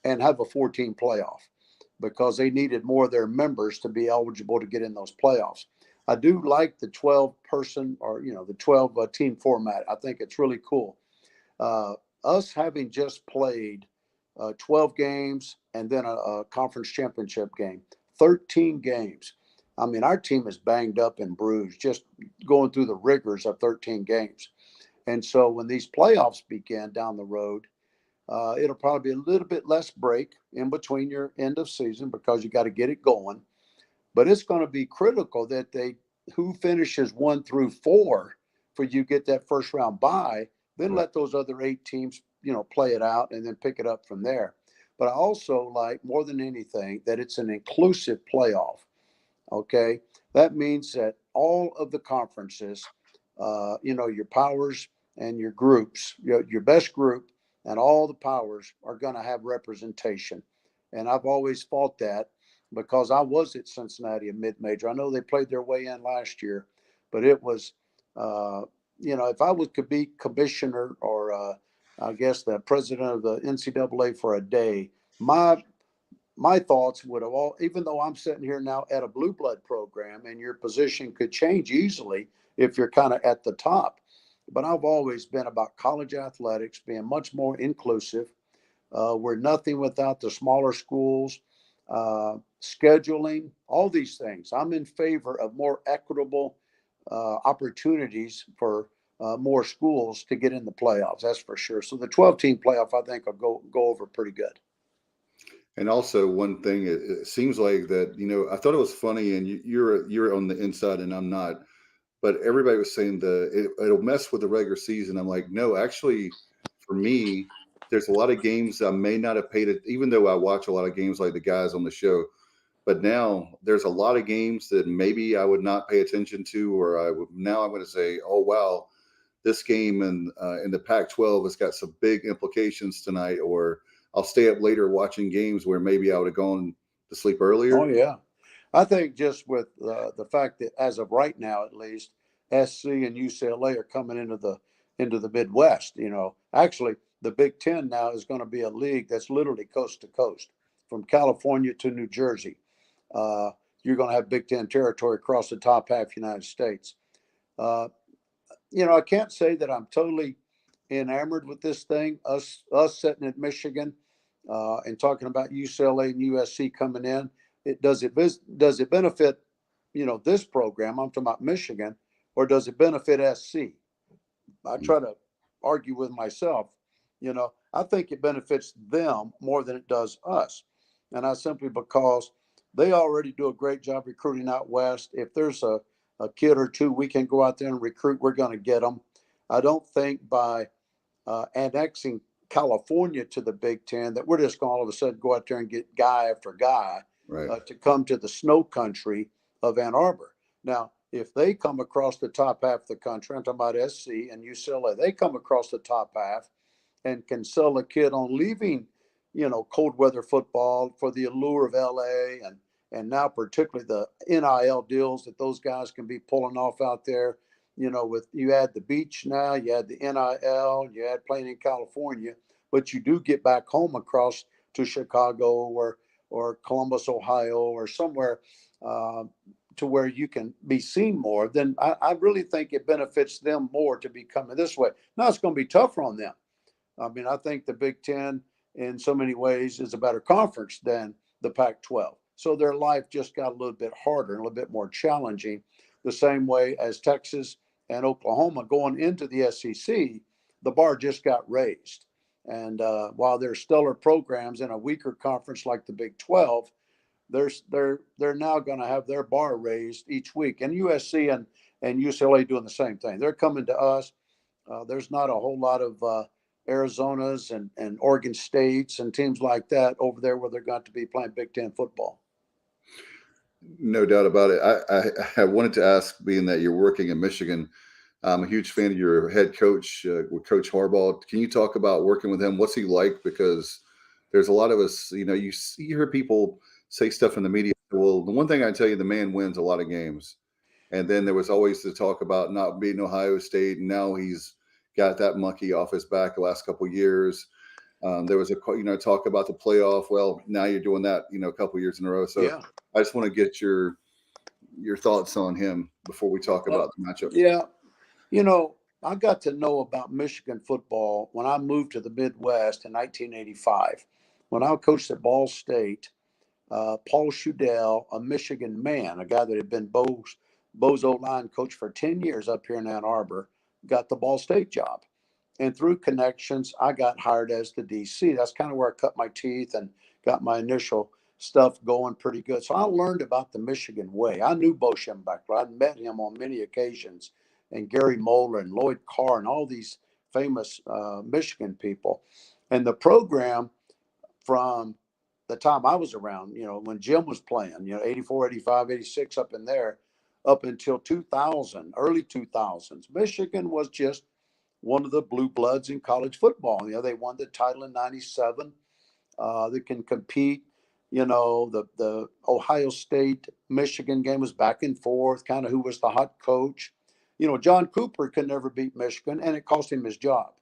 and have a 14 playoff, because they needed more of their members to be eligible to get in those playoffs. I do like the 12-person or, the 12-team format. I think it's really cool. Us having just played 12 games and then a conference championship game, 13 games. I mean, our team is banged up and bruised just going through the rigors of 13 games. And so when these playoffs begin down the road, it'll probably be a little bit less break in between your end of season because you got to get it going. But it's going to be critical that who finishes 1 through 4 for you get that first round bye, then let those other 8 teams, play it out and then pick it up from there. But I also like more than anything that it's an inclusive playoff. Okay. That means that all of the conferences, your powers and your groups, your best group, and all the powers are going to have representation. And I've always fought that because I was at Cincinnati, a mid-major. I know they played their way in last year, but it was, if I could be commissioner or I guess the president of the NCAA for a day, my thoughts would have even though I'm sitting here now at a blue blood program and your position could change easily if you're kind of at the top. But I've always been about college athletics being much more inclusive. We're nothing without the smaller schools, scheduling, all these things. I'm in favor of more equitable opportunities for more schools to get in the playoffs. That's for sure. So the 12-team playoff, I think, will go over pretty good. And also one thing, it seems like that, I thought it was funny, and you're on the inside and I'm not. But everybody was saying it'll mess with the regular season. I'm like, no, actually, for me, there's a lot of games I may not have paid it, even though I watch a lot of games like the guys on the show. But now there's a lot of games that maybe I would not pay attention to, or I'm going to say, oh, wow, this game in the Pac-12 has got some big implications tonight, or I'll stay up later watching games where maybe I would have gone to sleep earlier. Oh, yeah. I think just with the fact that as of right now, at least, SC and UCLA are coming into the Midwest. Actually, the Big Ten now is going to be a league that's literally coast to coast, from California to New Jersey. You're going to have Big Ten territory across the top half of the United States. I can't say that I'm totally enamored with this thing. Us sitting at Michigan and talking about UCLA and USC coming in. Does it benefit, this program? I'm talking about Michigan, or does it benefit SC? I try to argue with myself. I think it benefits them more than it does us, and I simply because they already do a great job recruiting out west. If there's a kid or two we can go out there and recruit, we're going to get them. I don't think by annexing California to the Big Ten that we're just going to all of a sudden go out there and get guy after guy. Right. To come to the snow country of Ann Arbor. Now, if they come across the top half of the country, I'm talking about SC and UCLA, they come across the top half and can sell a kid on leaving, cold weather football, for the allure of LA, and now particularly the NIL deals that those guys can be pulling off out there. With you add the beach now, you add the NIL, you add playing in California, but you do get back home across to Chicago or Columbus, Ohio, or somewhere to where you can be seen more. Then I really think it benefits them more to be coming this way. Now it's going to be tougher on them. I mean, I think the Big Ten in so many ways is a better conference than the Pac-12. So their life just got a little bit harder and a little bit more challenging, the same way as Texas and Oklahoma going into the SEC, the bar just got raised. And while there's stellar programs in a weaker conference like the Big 12, they're now going to have their bar raised each week. And USC and UCLA doing the same thing. They're coming to us. There's not a whole lot of Arizonas and Oregon States and teams like that over there where they're going to be playing Big Ten football. No doubt about it. I wanted to ask, being that you're working in Michigan, I'm a huge fan of your head coach, with Coach Harbaugh. Can you talk about working with him? What's he like? Because there's a lot of us, you hear people say stuff in the media. Well, the one thing I tell you, the man wins a lot of games. And then there was always the talk about not beating Ohio State, and now he's got that monkey off his back the last couple of years. There was talk about the playoff. Well, now you're doing that, a couple of years in a row. So yeah. I just want to get your thoughts on him before we talk about the matchup. Yeah. I got to know about Michigan football when I moved to the Midwest in 1985. When I coached at Ball State, Paul Shudell, a Michigan man, a guy that had been Bo's O-line coach for 10 years up here in Ann Arbor, got the Ball State job. And through connections, I got hired as the DC. That's kind of where I cut my teeth and got my initial stuff going pretty good. So I learned about the Michigan way. I knew Bo Schembechler. I'd met him on many occasions, and Gary Moeller and Lloyd Carr and all these famous Michigan people. And the program from the time I was around, when Jim was playing, 84, 85, 86, up in there, up until 2000, early 2000s, Michigan was just one of the blue bloods in college football. They won the title in 97. They can compete. The Ohio State Michigan game was back and forth, kind of who was the hot coach. John Cooper could never beat Michigan, and it cost him his job.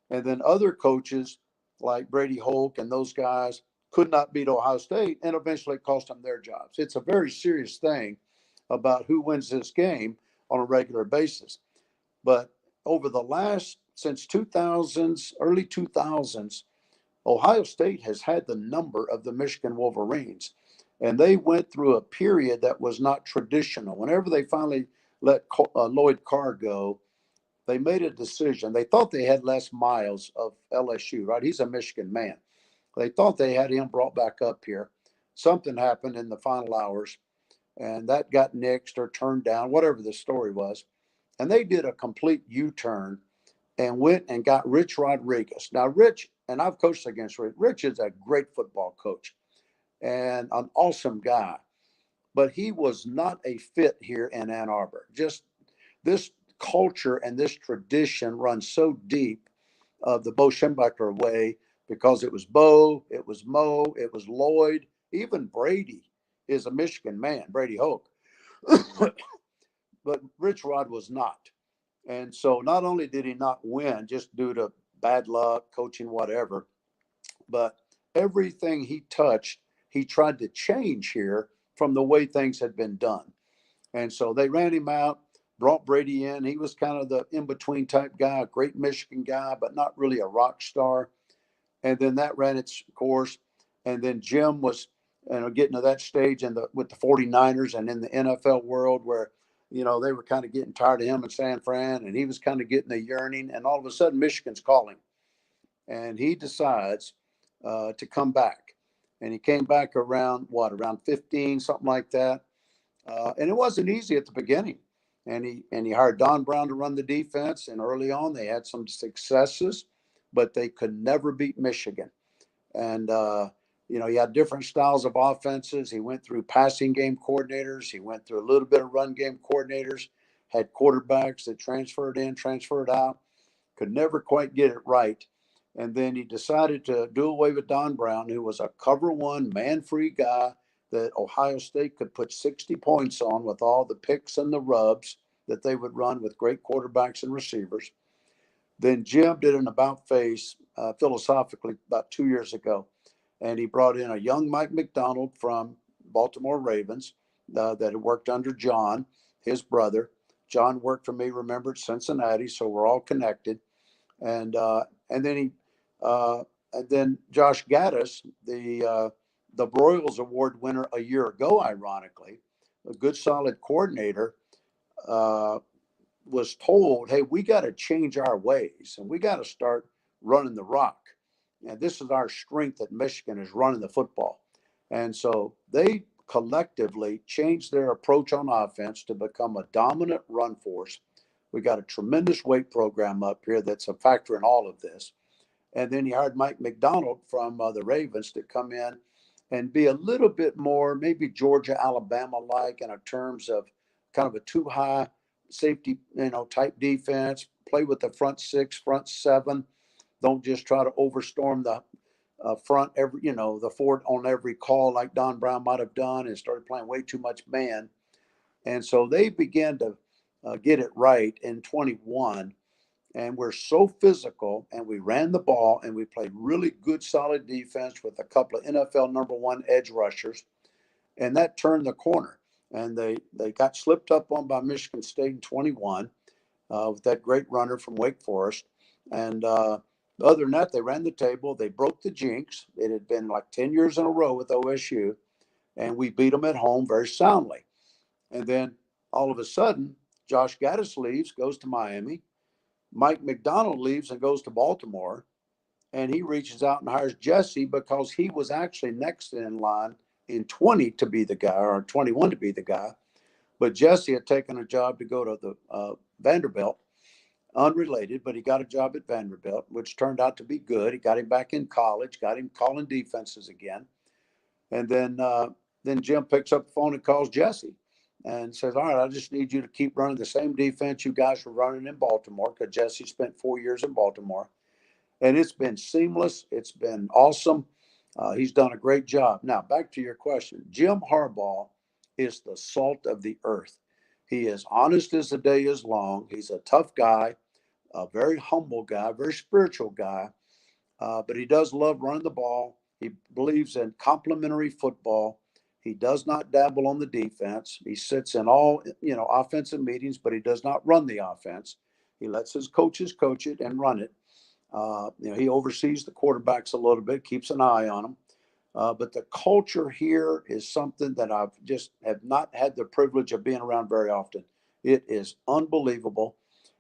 And then other coaches like Brady Hoke and those guys could not beat Ohio State, and eventually it cost them their jobs. It's a very serious thing about who wins this game on a regular basis. But over since 2000s, early 2000s, Ohio State has had the number of the Michigan Wolverines, and they went through a period that was not traditional. Whenever they finally let Lloyd Carr go, they made a decision. They thought they had Les Miles of LSU, right? He's a Michigan man. They thought they had him brought back up here. Something happened in the final hours, and that got nixed or turned down, whatever the story was. And they did a complete U-turn and went and got Rich Rodriguez. Now, Rich, and I've coached against Rich. Rich is a great football coach and an awesome guy, but he was not a fit here in Ann Arbor. Just this culture and this tradition runs so deep of the Bo Schembechler way, because it was Bo, it was Mo, it was Lloyd, even Brady is a Michigan man, Brady Hoke. But Rich Rod was not. And so not only did he not win just due to bad luck, coaching, whatever, but everything he touched, he tried to change here from the way things had been done. And so they ran him out, brought Brady in. He was kind of the in-between type guy, a great Michigan guy, but not really a rock star. And then that ran its course. And then Jim was getting to that stage with the 49ers and in the NFL world where, they were kind of getting tired of him in San Fran, and he was kind of getting a yearning. And all of a sudden, Michigan's calling. And he decides to come back. And he came back around 15, something like that. And it wasn't easy at the beginning. And he hired Don Brown to run the defense. And early on, they had some successes, but they could never beat Michigan. And, he had different styles of offenses. He went through passing game coordinators. He went through a little bit of run game coordinators, had quarterbacks that transferred in, transferred out, could never quite get it right. And then he decided to do away with Don Brown, who was a cover one, man-free guy that Ohio State could put 60 points on with all the picks and the rubs that they would run with great quarterbacks and receivers. Then Jim did an about-face philosophically about 2 years ago, and he brought in a young Mike McDonald from Baltimore Ravens that had worked under John, his brother. John worked for me, remember, at Cincinnati, so we're all connected. And then Josh Gaddis, the Broyles Award winner a year ago, ironically, a good solid coordinator, was told, hey, we got to change our ways and we got to start running the rock. And this is our strength at Michigan, is running the football. And so they collectively changed their approach on offense to become a dominant run force. We got a tremendous weight program up here that's a factor in all of this. And then he hired Mike McDonald from the Ravens to come in and be a little bit more, maybe Georgia, Alabama-like in terms of kind of a too high safety, type defense. Play with the front six, front seven. Don't just try to overstorm the front the forward on every call like Don Brown might have done, and started playing way too much man. And so they began to get it right in 21. And we're so physical, and we ran the ball, and we played really good, solid defense with a couple of NFL #1 edge rushers. And that turned the corner. And they got slipped up on by Michigan State in 21 with that great runner from Wake Forest. And other than that, they ran the table. They broke the jinx. It had been like 10 years in a row with OSU. And we beat them at home very soundly. And then all of a sudden, Josh Gaddis leaves, goes to Miami. Mike McDonald leaves and goes to Baltimore, and he reaches out and hires Jesse because he was actually next in line in 20 to be the guy, or 21 to be the guy. But Jesse had taken a job to go to the Vanderbilt, unrelated, but he got a job at Vanderbilt, which turned out to be good. He got him back in college, got him calling defenses again. And then Jim picks up the phone and calls Jesse and says, all right, I just need you to keep running the same defense you guys were running in Baltimore, because Jesse spent 4 years in Baltimore. And it's been seamless. It's been awesome. He's done a great job. Now, back to your question. Jim Harbaugh is the salt of the earth. He is honest as the day is long. He's a tough guy, a very humble guy, very spiritual guy. But he does love running the ball. He believes in complementary football. He does not dabble on the defense. He sits in all, offensive meetings, but he does not run the offense. He lets his coaches coach it and run it. He oversees the quarterbacks a little bit, keeps an eye on them. But the culture here is something that I've just have not had the privilege of being around very often. It is unbelievable.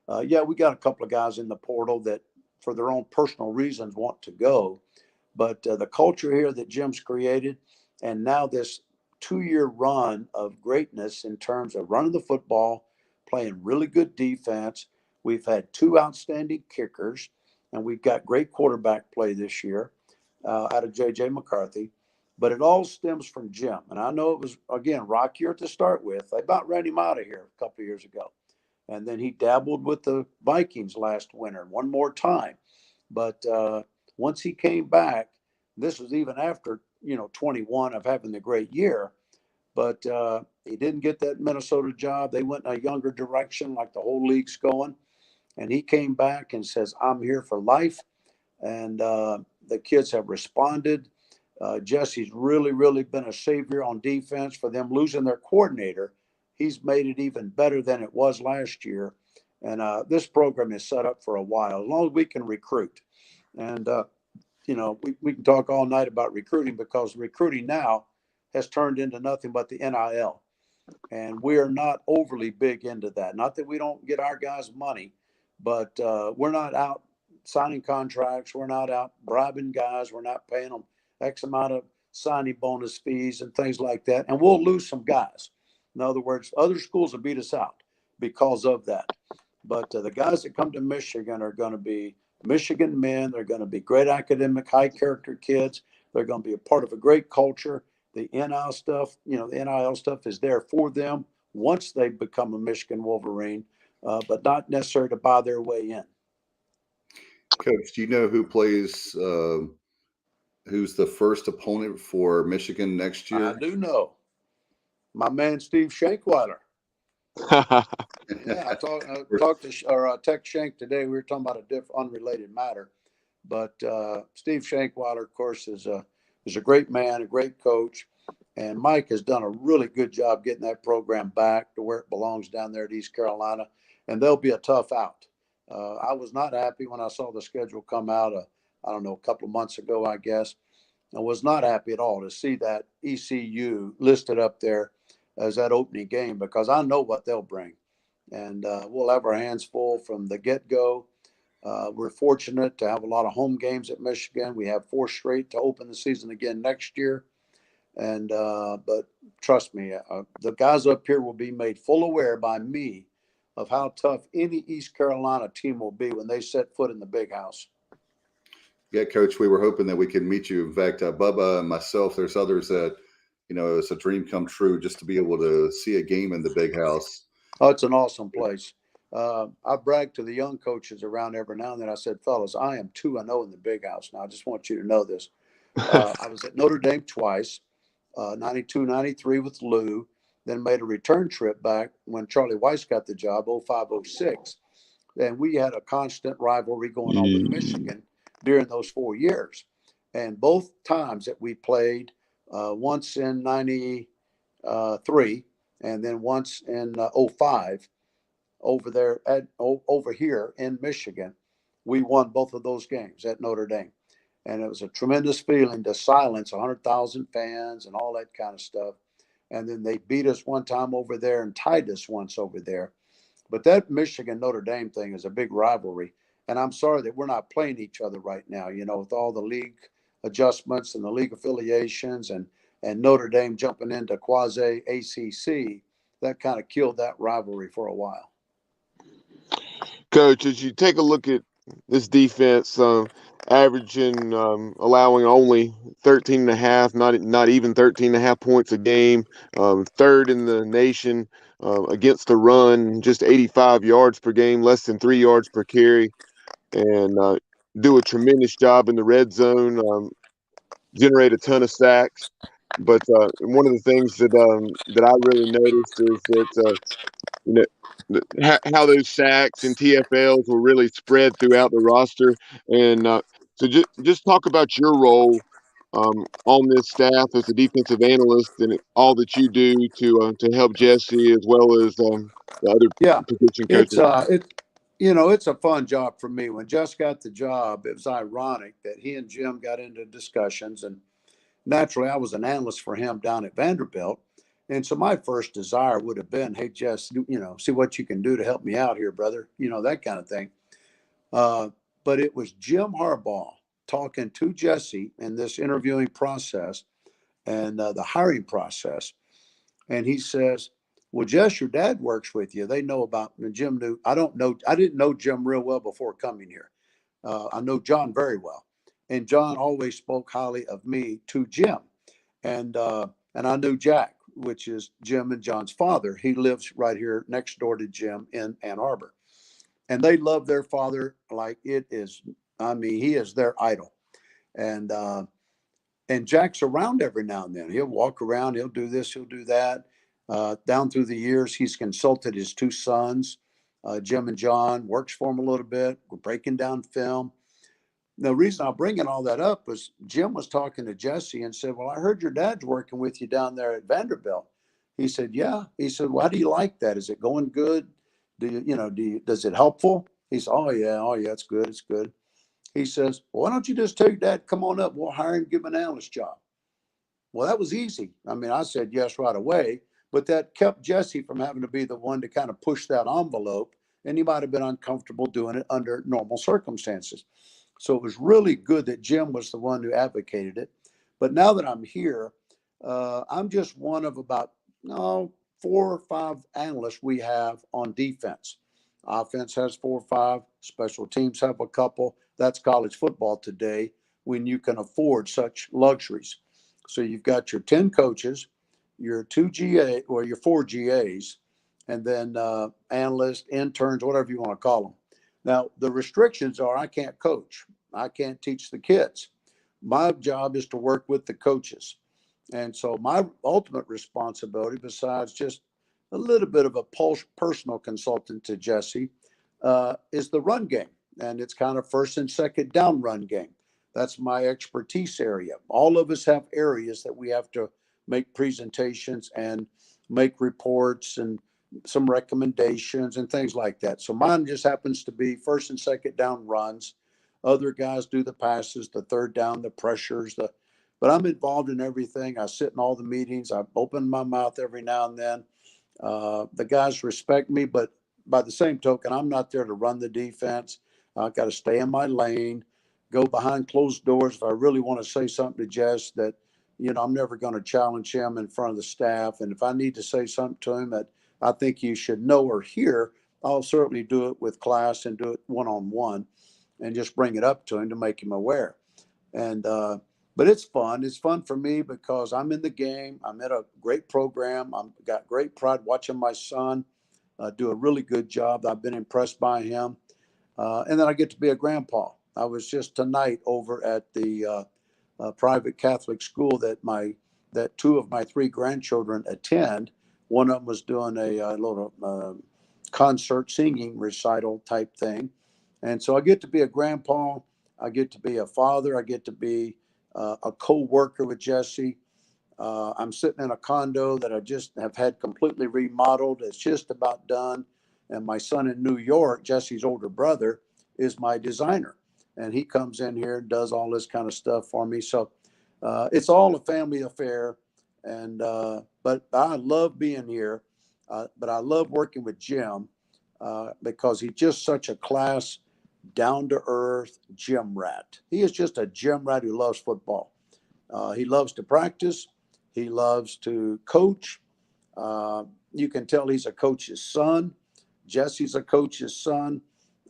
We got a couple of guys in the portal that, for their own personal reasons, want to go. But the culture here that Jim's created, and now this 2-year run of greatness in terms of running the football, playing really good defense. We've had 2 outstanding kickers, and we've got great quarterback play this year out of J.J. McCarthy. But it all stems from Jim. And I know it was, again, rockier to start with. They about ran him out of here a couple of years ago. And then he dabbled with the Vikings last winter one more time. But once he came back, this was even after 21 of having the great year, but he didn't get that Minnesota job. They went in a younger direction, like the whole league's going. And he came back and says, I'm here for life. And the kids have responded. Jesse's really, really been a savior on defense for them losing their coordinator. He's made it even better than it was last year. And this program is set up for a while, as long as we can recruit. And, we can talk all night about recruiting, because recruiting now has turned into nothing but the NIL. And we're not overly big into that. Not that we don't get our guys money, but we're not out signing contracts. We're not out bribing guys. We're not paying them X amount of signing bonus fees and things like that. And we'll lose some guys. In other words, other schools will beat us out because of that. But the guys that come to Michigan are going to be Michigan men. They're going to be great academic, high character kids. They're going to be a part of a great culture. The NIL stuff, the NIL stuff is there for them once they become a Michigan Wolverine, but not necessarily to buy their way in. Coach, do you know who plays? Who's the first opponent for Michigan next I year? do know. My man Steve Shankweiler. Yeah, I talked to text Shank today. We were talking about a unrelated matter, but Steve Shankweiler, of course, is a great man, a great coach, and Mike has done a really good job getting that program back to where it belongs down there at East Carolina, and they'll be a tough out. I was not happy when I saw the schedule come out. I don't know, a couple of months ago, I guess. I was not happy at all to see that ECU listed up there as that opening game because I know what they'll bring. And we'll have our hands full from the get-go. We're fortunate to have a lot of home games at Michigan. We have 4 straight to open the season again next year. And but trust me, the guys up here will be made full aware by me of how tough any East Carolina team will be when they set foot in the big house. Yeah, Coach, we were hoping that we could meet you. In fact, Bubba and myself, there's others that, it's a dream come true just to be able to see a game in the big house. Oh, it's an awesome place. I brag to the young coaches around every now and then. I said, fellas, I am 2-0 in the big house. Now, I just want you to know this. I was at Notre Dame twice, 92, 93 with Lou, then made a return trip back when Charlie Weiss got the job, 05, 06. And we had a constant rivalry going on with Michigan during those 4 years. And both times that we played, once in 93 and then once in 05 over here in Michigan, we won both of those games at Notre Dame. And it was a tremendous feeling to silence 100,000 fans and all that kind of stuff. And then they beat us one time over there and tied us once over there. But that Michigan-Notre Dame thing is a big rivalry. And I'm sorry that we're not playing each other right now, with all the league adjustments and the league affiliations and Notre Dame jumping into quasi-ACC. That kind of killed that rivalry for a while. Coach, as you take a look at this defense, averaging, allowing only 13.5, not even 13.5 points a game, third in the nation against the run, just 85 yards per game, less than 3 yards per carry, and do a tremendous job in the red zone, generate a ton of sacks. But one of the things that I really noticed is that you know how those sacks and TFLs were really spread throughout the roster. And so just talk about your role on this staff as a defensive analyst and all that you do to help Jesse as well as the other position coaches. It's a fun job for me. When Jess got the job, it was ironic that he and Jim got into discussions, and naturally I was an analyst for him down at Vanderbilt. And so my first desire would have been, hey, Jess, see what you can do to help me out here, brother, that kind of thing. But it was Jim Harbaugh talking to Jesse in this interviewing process and the hiring process. And he says, well, Jess, your dad works with you. They know about, and Jim knew, I didn't know Jim real well before coming here. I know John very well. And John always spoke highly of me to Jim. And I knew Jack, which is Jim and John's father. He lives right here next door to Jim in Ann Arbor. And they love their father like it is. He is their idol. And Jack's around every now and then. He'll walk around. He'll do this. He'll do that. Down through the years, he's consulted his 2 sons, Jim and John, works for him a little bit. We're breaking down film. The reason I'm bringing all that up was Jim was talking to Jesse and said, well, I heard your dad's working with you down there at Vanderbilt. He said, yeah. He said, well, how do you like that? Is it going good? Does it helpful? He said, oh yeah, it's good. It's good. He says, well, why don't you just tell your dad, come on up, we'll hire him, give him an analyst job. Well, that was easy. I said yes right away, but that kept Jesse from having to be the one to kind of push that envelope. And he might have been uncomfortable doing it under normal circumstances. So it was really good that Jim was the one who advocated it. But now that I'm here, I'm just one of about 4 or 5 analysts we have on defense. Offense has 4 or 5. Special teams have a couple. That's college football today when you can afford such luxuries. So you've got your 10 coaches, your 2 GA or your 4 GAs, and then analysts, interns, whatever you want to call them. Now, the restrictions are I can't coach. I can't teach the kids. My job is to work with the coaches. And so my ultimate responsibility, besides just a little bit of a personal consultant to Jesse, is the run game. And it's kind of first and second down run game. That's my expertise area. All of us have areas that we have to make presentations and make reports and some recommendations and things like that. So mine just happens to be first and second down runs. Other guys do the passes, the third down, the pressures, but I'm involved in everything. I sit in all the meetings. I open my mouth every now and then. The guys respect me, but by the same token, I'm not there to run the defense. I've got to stay in my lane, go behind closed doors. If I really want to say something to Jess that, I'm never going to challenge him in front of the staff. And if I need to say something to him that I think you should know or hear, I'll certainly do it with class and do it one-on-one and just bring it up to him to make him aware. And, but it's fun. It's fun for me because I'm in the game. I'm at a great program. I've got great pride watching my son do a really good job. I've been impressed by him. And then I get to be a grandpa. I was just tonight over at the private Catholic school that two of my three grandchildren attend. One of them was doing a little concert singing recital type thing. And so I get to be a grandpa. I get to be a father. I get to be a co-worker with Jesse. I'm sitting in a condo that I just have had completely remodeled. It's just about done. And my son in New York, Jesse's older brother, is my designer. And he comes in here and does all this kind of stuff for me. So it's all a family affair. And but I love being here. But I love working with Jim because he's just such a class, down-to-earth gym rat. He is just a gym rat who loves football. He loves to practice. He loves to coach. You can tell he's a coach's son. Jesse's a coach's son.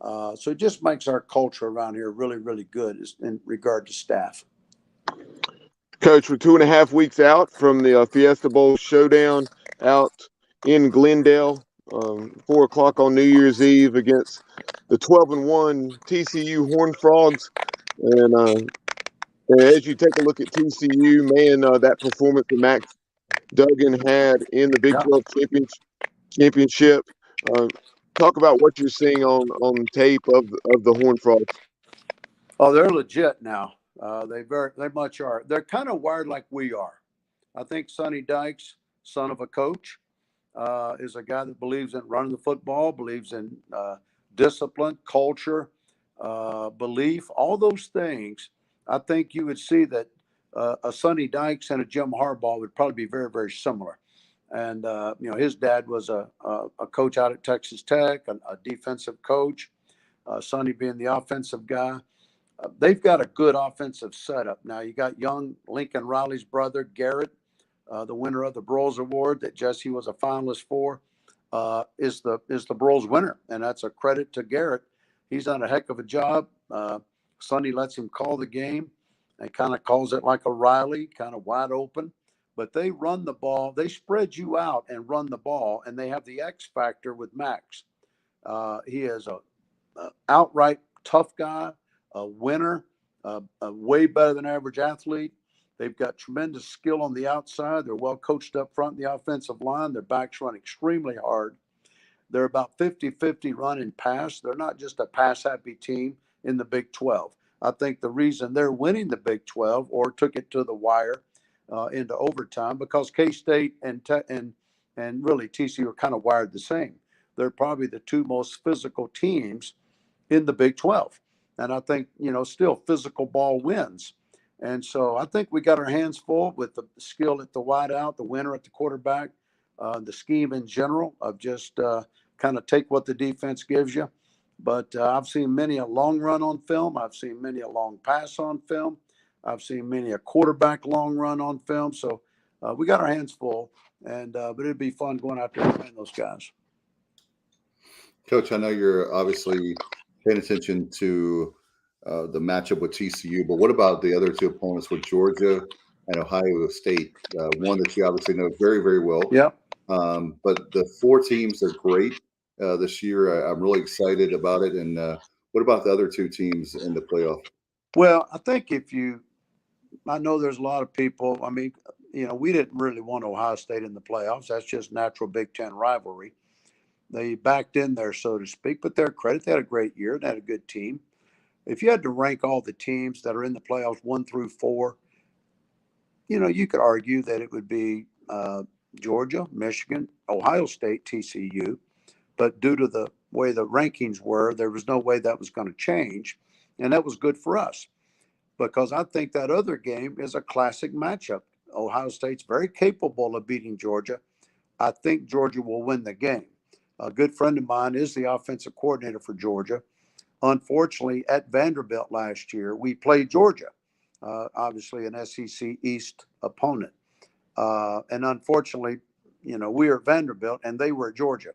So it just makes our culture around here really, really good in regard to staff. Coach, we're 2.5 weeks out from the Fiesta Bowl showdown out in Glendale, 4:00 on New Year's Eve against the 12-1 TCU Horned Frogs. And as you take a look at TCU, man, that performance that Max Duggan had in the Big 12 championship. Talk about what you're seeing on tape of the Horned Frogs. Oh, they're legit now. They much are. They're kind of wired like we are. I think Sonny Dykes, son of a coach, is a guy that believes in running the football, believes in discipline, culture, belief, all those things. I think you would see that a Sonny Dykes and a Jim Harbaugh would probably be very, very similar. And, his dad was a coach out at Texas Tech, a defensive coach, Sonny being the offensive guy. They've got a good offensive setup. Now, you got young Lincoln Riley's brother, Garrett, the winner of the Broyles Award that Jesse was a finalist for, is the Broyles winner. And that's a credit to Garrett. He's done a heck of a job. Sonny lets him call the game and kind of calls it like a Riley, kind of wide open. But they run the ball. They spread you out and run the ball, and they have the X factor with Max. He is a outright tough guy, a winner, a way better than average athlete. They've got tremendous skill on the outside. They're well coached up front in the offensive line. Their backs run extremely hard. They're about 50-50 run and pass. They're not just a pass-happy team in the Big 12. I think the reason they're winning the Big 12 or took it to the wire into overtime because K-State and really TCU are kind of wired the same. They're probably the two most physical teams in the Big 12. And I think, still physical ball wins. And so I think we got our hands full with the skill at the wideout, the winner at the quarterback, the scheme in general of just kind of take what the defense gives you. But I've seen many a long run on film. I've seen many a long pass on film. I've seen many a quarterback long run on film. So we got our hands full. And but it'd be fun going out there and playing those guys. Coach, I know you're obviously paying attention to the matchup with TCU, but what about the other two opponents with Georgia and Ohio State? One that you obviously know very, very well. Yeah. But the four teams are great. this year. I'm really excited about it. And what about the other two teams in the playoff? Well, I think I know there's a lot of people. I mean, we didn't really want Ohio State in the playoffs. That's just natural Big Ten rivalry. They backed in there, so to speak. But their credit, they had a great year. They had a good team. If you had to rank all the teams that are in the playoffs 1 through 4, you could argue that it would be Georgia, Michigan, Ohio State, TCU. But due to the way the rankings were, there was no way that was going to change. And that was good for us because I think that other game is a classic matchup. Ohio State's very capable of beating Georgia. I think Georgia will win the game. A good friend of mine is the offensive coordinator for Georgia. Unfortunately, at Vanderbilt last year, we played Georgia, obviously an SEC East opponent. And unfortunately, we were at Vanderbilt and they were at Georgia.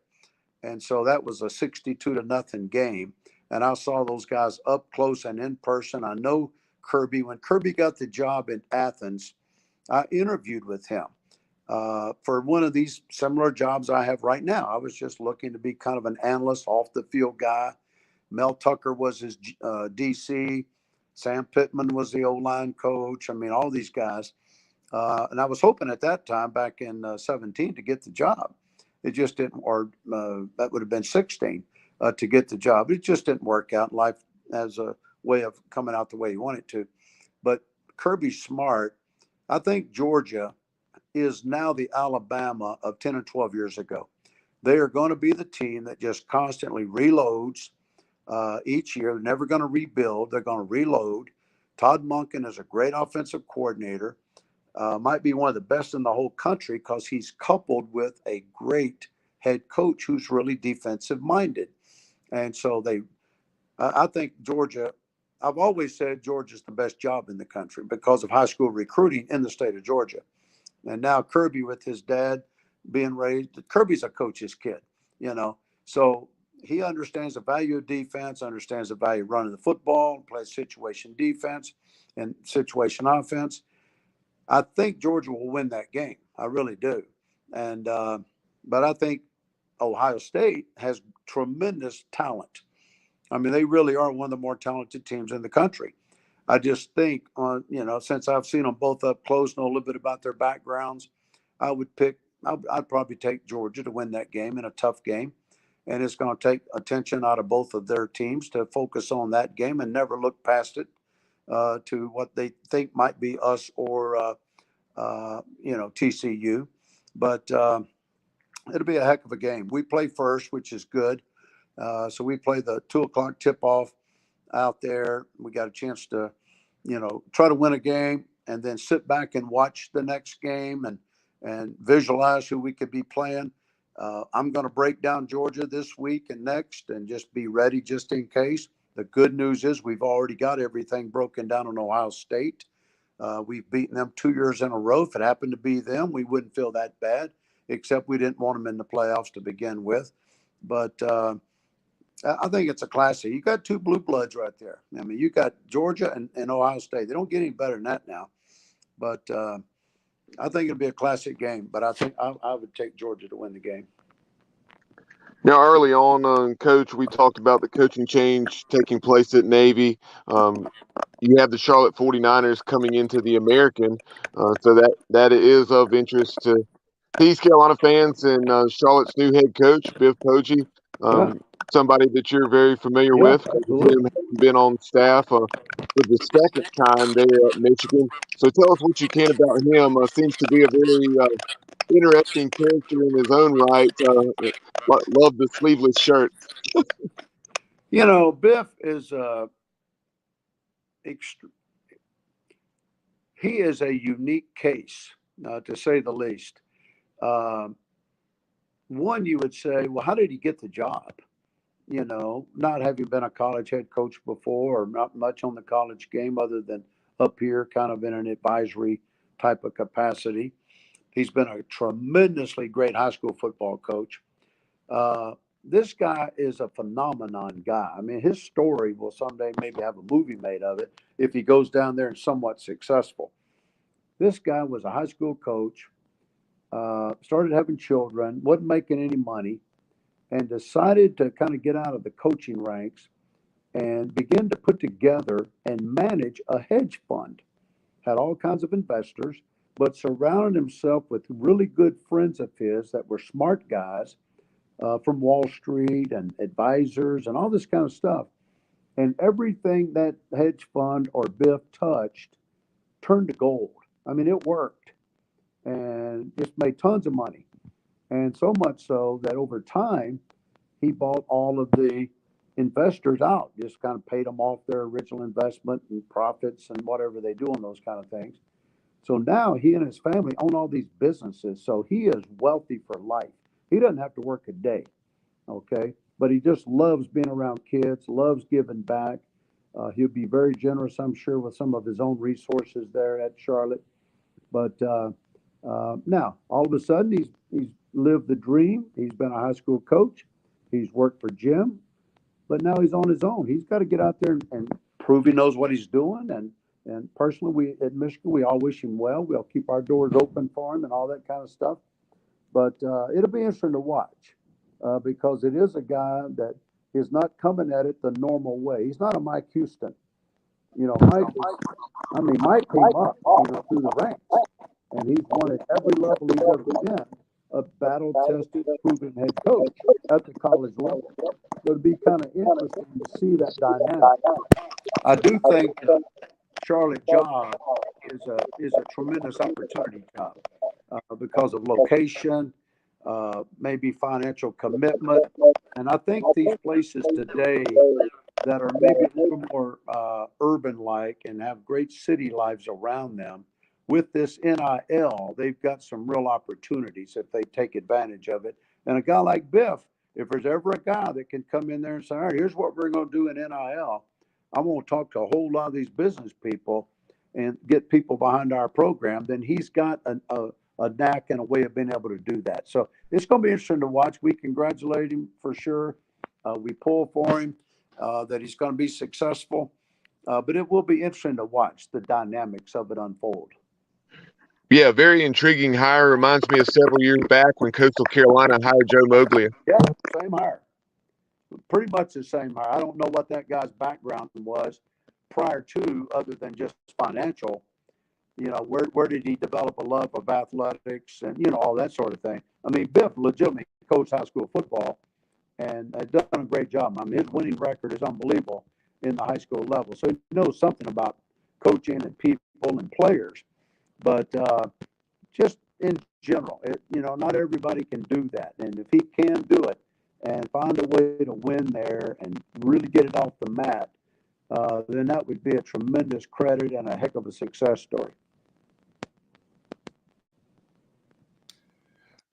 And so that was a 62-0 game. And I saw those guys up close and in person. I know Kirby. When Kirby got the job in Athens, I interviewed with him for one of these similar jobs I have right now. I was just looking to be kind of an analyst, off the field guy. Mel Tucker was his DC. Sam Pittman was the O-line coach. I mean, all these guys. And I was hoping at that time, back in 17, to get the job. It just didn't, or that would have been 16 to get the job. It just didn't work out. Life has a way of coming out the way you want it to. But Kirby's smart. I think Georgia is now the Alabama of 10 and 12 years ago. They are going to be the team that just constantly reloads each year. They're never going to rebuild. They're going to reload. Todd Monken is a great offensive coordinator. Might be one of the best in the whole country because he's coupled with a great head coach who's really defensive minded. And so I think Georgia, I've always said Georgia's the best job in the country because of high school recruiting in the state of Georgia. And now Kirby, with his dad being raised, Kirby's a coach's kid, so he understands the value of defense, understands the value of running the football, plays situation defense and situation offense. I think Georgia will win that game. I really do. And but I think Ohio State has tremendous talent. I mean, they really are one of the more talented teams in the country. I just think, since I've seen them both up close, know a little bit about their backgrounds, I'd probably take Georgia to win that game in a tough game. And it's going to take attention out of both of their teams to focus on that game and never look past it to what they think might be us or, TCU. But it'll be a heck of a game. We play first, which is good. So we play the 2:00 tip-off out there. We got a chance to, try to win a game and then sit back and watch the next game and visualize who we could be playing. I'm going to break down Georgia this week and next and just be ready just in case. The good news is we've already got everything broken down on Ohio State. We've beaten them 2 years in a row. If it happened to be them, we wouldn't feel that bad, except we didn't want them in the playoffs to begin with. But I think it's a classic. You got two blue bloods right there. I mean, you got Georgia and Ohio State. They don't get any better than that now. But I think it'll be a classic game. But I think I would take Georgia to win the game. Now, early on, Coach, we talked about the coaching change taking place at Navy. You have the Charlotte 49ers coming into the American, so that is of interest to East Carolina fans and Charlotte's new head coach, Biff Poggi, somebody that you're very familiar with. Him been on staff for the second time there at Michigan. So tell us what you can about him. Seems to be a very interesting character in his own right. Love the sleeveless shirt. Biff is he is a unique case, to say the least. One, you would say, well, how did he get the job? Not having been a college head coach before or not much on the college game other than up here kind of in an advisory type of capacity. He's been a tremendously great high school football coach. This guy is a phenomenon guy. I mean, his story will someday maybe have a movie made of it if he goes down there and somewhat successful. This guy was a high school coach, started having children, wasn't making any money, and decided to kind of get out of the coaching ranks and begin to put together and manage a hedge fund. Had all kinds of investors, but surrounded himself with really good friends of his that were smart guys from Wall Street and advisors and all this kind of stuff. And everything that hedge fund or Biff touched turned to gold. I mean, it worked and just made tons of money. And so much so that over time, he bought all of the investors out, just kind of paid them off their original investment and profits and whatever they do on those kind of things. So now he and his family own all these businesses. So he is wealthy for life. He doesn't have to work a day, okay? But he just loves being around kids, loves giving back. He'll be very generous, I'm sure, with some of his own resources there at Charlotte. But now, all of a sudden, he's lived the dream. He's been a high school coach. He's worked for Jim. But now he's on his own. He's got to get out there and prove he knows what he's doing. And personally, we at Michigan, we all wish him well. We'll keep our doors open for him and all that kind of stuff. But it'll be interesting to watch because it is a guy that is not coming at it the normal way. He's not a Mike Houston. You know, Mike came up through the ranks, and he's won at every level he's ever been, a battle-tested, proven head coach at the college level. So it'd be kind of interesting to see that dynamic. I do think Charlotte job is a tremendous opportunity job because of location, maybe financial commitment, and I think these places today that are maybe a little more urban-like and have great city lives around them, with this NIL, they've got some real opportunities if they take advantage of it. And a guy like Biff, if there's ever a guy that can come in there and say, all right, here's what we're going to do in NIL, I'm going to talk to a whole lot of these business people and get people behind our program, then he's got a knack and a way of being able to do that. So it's going to be interesting to watch. We congratulate him for sure. We pull for him that he's going to be successful. But it will be interesting to watch the dynamics of it unfold. Yeah, very intriguing hire. Reminds me of several years back when Coastal Carolina hired Joe Moglia. Yeah, same hire. Pretty much the same hire. I don't know what that guy's background was prior to, other than just financial. You know, where did he develop a love of athletics and, all that sort of thing. I mean, Biff legitimately coached high school football and has done a great job. I mean, his winning record is unbelievable in the high school level. So he knows something about coaching and people and players. But just in general, not everybody can do that. And if he can do it and find a way to win there and really get it off the mat, then that would be a tremendous credit and a heck of a success story.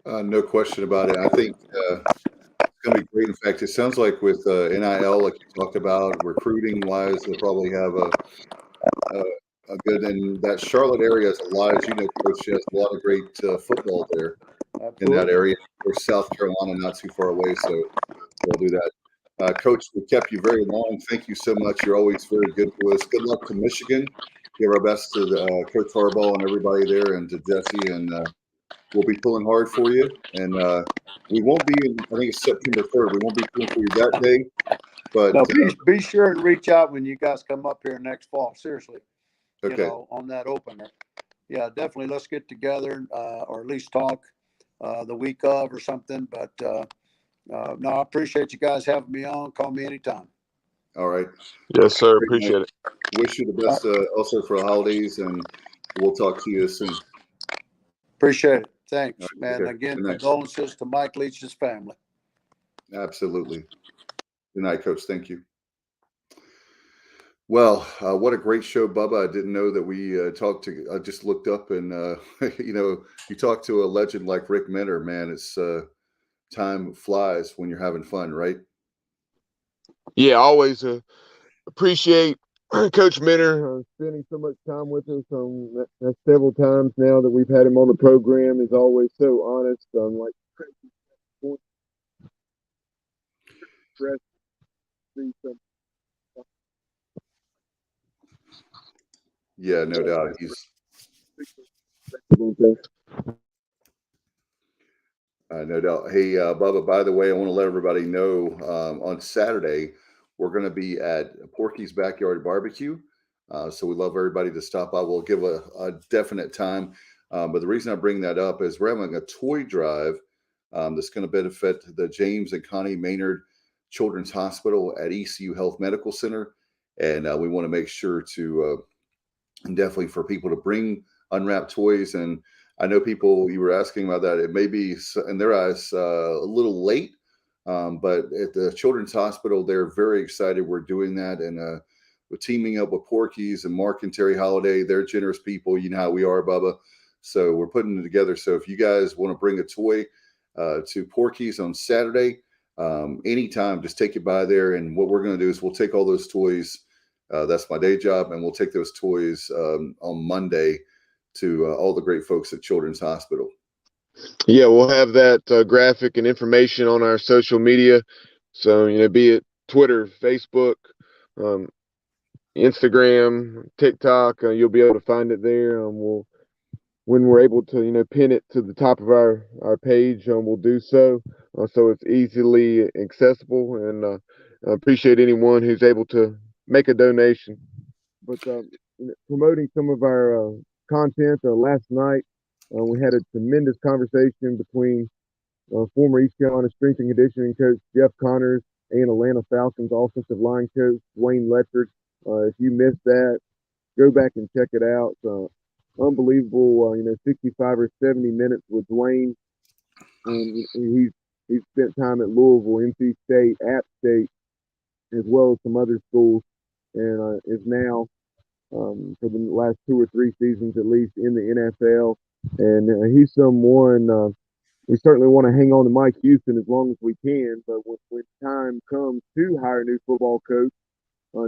No question about it. I think it's going to be great. In fact, it sounds like with NIL, like you talked about, recruiting-wise, they'll probably have a good, and that Charlotte area has a lot, as you know, Coach, has a lot of great football there. Absolutely. In that area. Of course, South Carolina not too far away, so they'll do that. Coach, we kept you very long. Thank you so much. You're always very good to us. Good luck to Michigan. Give our best to Coach Harbaugh and everybody there, and to Jesse, and we'll be pulling hard for you. And we won't be I think it's September 3rd. We won't be pulling for you that day. But no, be sure and reach out when you guys come up here next fall. Seriously. Okay. On that opener. Yeah, definitely. Let's get together or at least talk the week of or something. But no, I appreciate you guys having me on. Call me anytime. All right. Yes, sir. Appreciate it. Wish you the best also for the holidays, and we'll talk to you soon. Appreciate it. Thanks, right, man. okay. Again, condolences to Mike Leach's family. Absolutely. Good night, Coach. Thank you. Well, what a great show, Bubba. I didn't know that we I just looked up and, you talk to a legend like Rick Minter, man, it's time flies when you're having fun, right? Yeah, always appreciate Coach Minter spending so much time with us. That's several times now that we've had him on the program. He's always so honest. Like yeah, no doubt. He's No doubt. Hey, Bubba, by the way, I want to let everybody know on Saturday, we're going to be at Porky's Backyard Barbecue. So we love everybody to stop by. We'll give a definite time. But the reason I bring that up is we're having a toy drive that's going to benefit the James and Connie Maynard Children's Hospital at ECU Health Medical Center. And we want to make sure to definitely for people to bring unwrapped toys. And I know people, you were asking about that. It may be in their eyes a little late, but at the Children's Hospital, they're very excited we're doing that. And we're teaming up with Porky's and Mark and Terry Holiday. They're generous people. You know how we are, Bubba. So we're putting it together. So if you guys want to bring a toy to Porky's on Saturday, anytime, just take it by there. And what we're going to do is we'll take all those toys. That's my day job. And we'll take those toys on Monday to all the great folks at Children's Hospital. Yeah, we'll have that graphic and information on our social media. So, be it Twitter, Facebook, Instagram, TikTok, you'll be able to find it there. When we're able to, pin it to the top of our page, we'll do so. So it's easily accessible, and I appreciate anyone who's able to make a donation. But promoting some of our content, last night we had a tremendous conversation between former East Carolina strength and conditioning coach Jeff Connors and Atlanta Falcons offensive line coach Dwayne Ledford. If you missed that, go back and check it out. Unbelievable, 65 or 70 minutes with Dwayne. And he's spent time at Louisville, NC State, App State, as well as some other schools, and is now, for the last 2 or 3 seasons at least, in the NFL. And he's someone we certainly want to hang on to Mike Houston as long as we can. But when time comes to hire a new football coach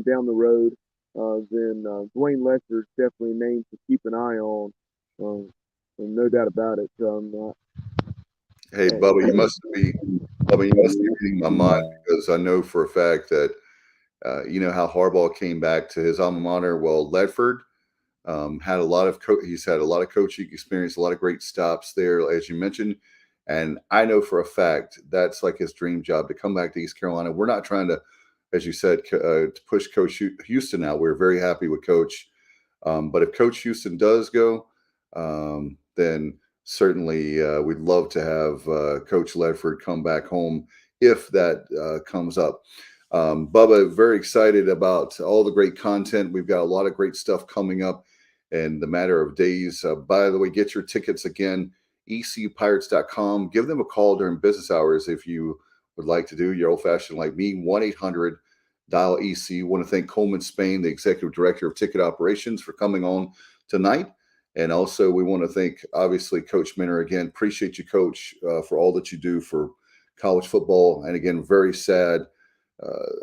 down the road, then Dwayne Ledford's definitely a name to keep an eye on. And no doubt about it. Hey, Bubba, you must be reading my mind, because I know for a fact that you know how Harbaugh came back to his alma mater. Well, Ledford had a lot of he's had a lot of coaching experience, a lot of great stops there, as you mentioned. And I know for a fact that's like his dream job, to come back to East Carolina. We're not trying to, as you said, to push Coach Houston out. We're very happy with Coach. But if Coach Houston does go, then certainly we'd love to have Coach Ledford come back home if that comes up. Bubba, very excited about all the great content. We've got a lot of great stuff coming up in the matter of days. By the way, get your tickets again, ECUPirates.com. Give them a call during business hours if you would like to do. You're old-fashioned like me, 1-800-DIAL-ECU. Want to thank Coleman Spain, the Executive Director of Ticket Operations, for coming on tonight. And also we want to thank, obviously, Coach Minner again. Appreciate you, Coach, for all that you do for college football. And again, very sad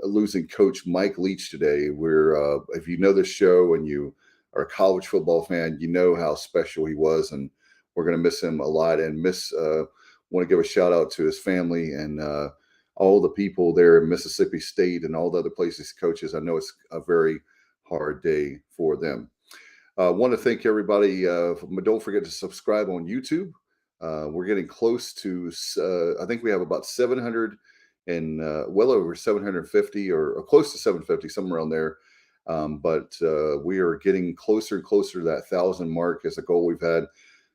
losing Coach Mike Leach today. We're if you know this show and you are a college football fan, you know how special he was, and we're going to miss him a lot. And want to give a shout out to his family and all the people there in Mississippi State and all the other places he coaches. I know it's a very hard day for them. I want to thank everybody. Don't forget to subscribe on YouTube. We're getting close to, I think we have about 700 and well over 750 or close to 750, somewhere around there. But we are getting closer and closer to that 1,000 mark as a goal we've had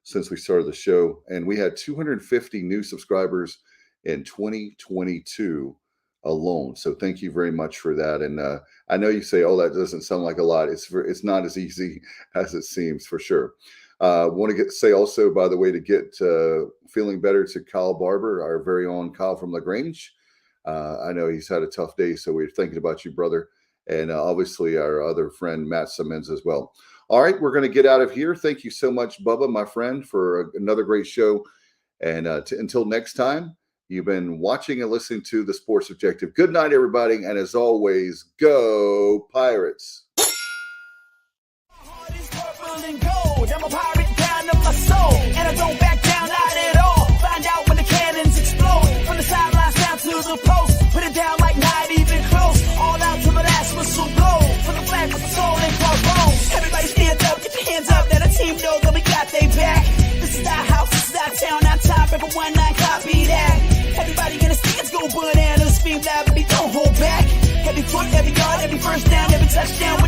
since we started the show. And we had 250 new subscribers in 2022 alone. So thank you very much for that. And I know you say, oh, that doesn't sound like a lot. It's not as easy as it seems, for sure. Want to say also, by the way, to get feeling better to Kyle Barber, our very own Kyle from LaGrange. I know he's had a tough day, so we're thinking about you, brother. And obviously our other friend, Matt Simmons, as well. All right, we're going to get out of here. Thank you so much, Bubba, my friend, for another great show. And until next time, you've been watching and listening to The Sports Objective. Good night, everybody. And as always, go Pirates. I'm a pirate down to my soul, and I don't back down, not at all. Find out when the cannons explode, from the sidelines down to the post. Put it down like not even close, all out to the last whistle blow. From the flag with the soul and crossbones. Everybody stand up, get your hands up, let the team know that we got they back. This is our house, this is our town, our time, everyone, I copy that. foot, every yard, every first down, every touchdown.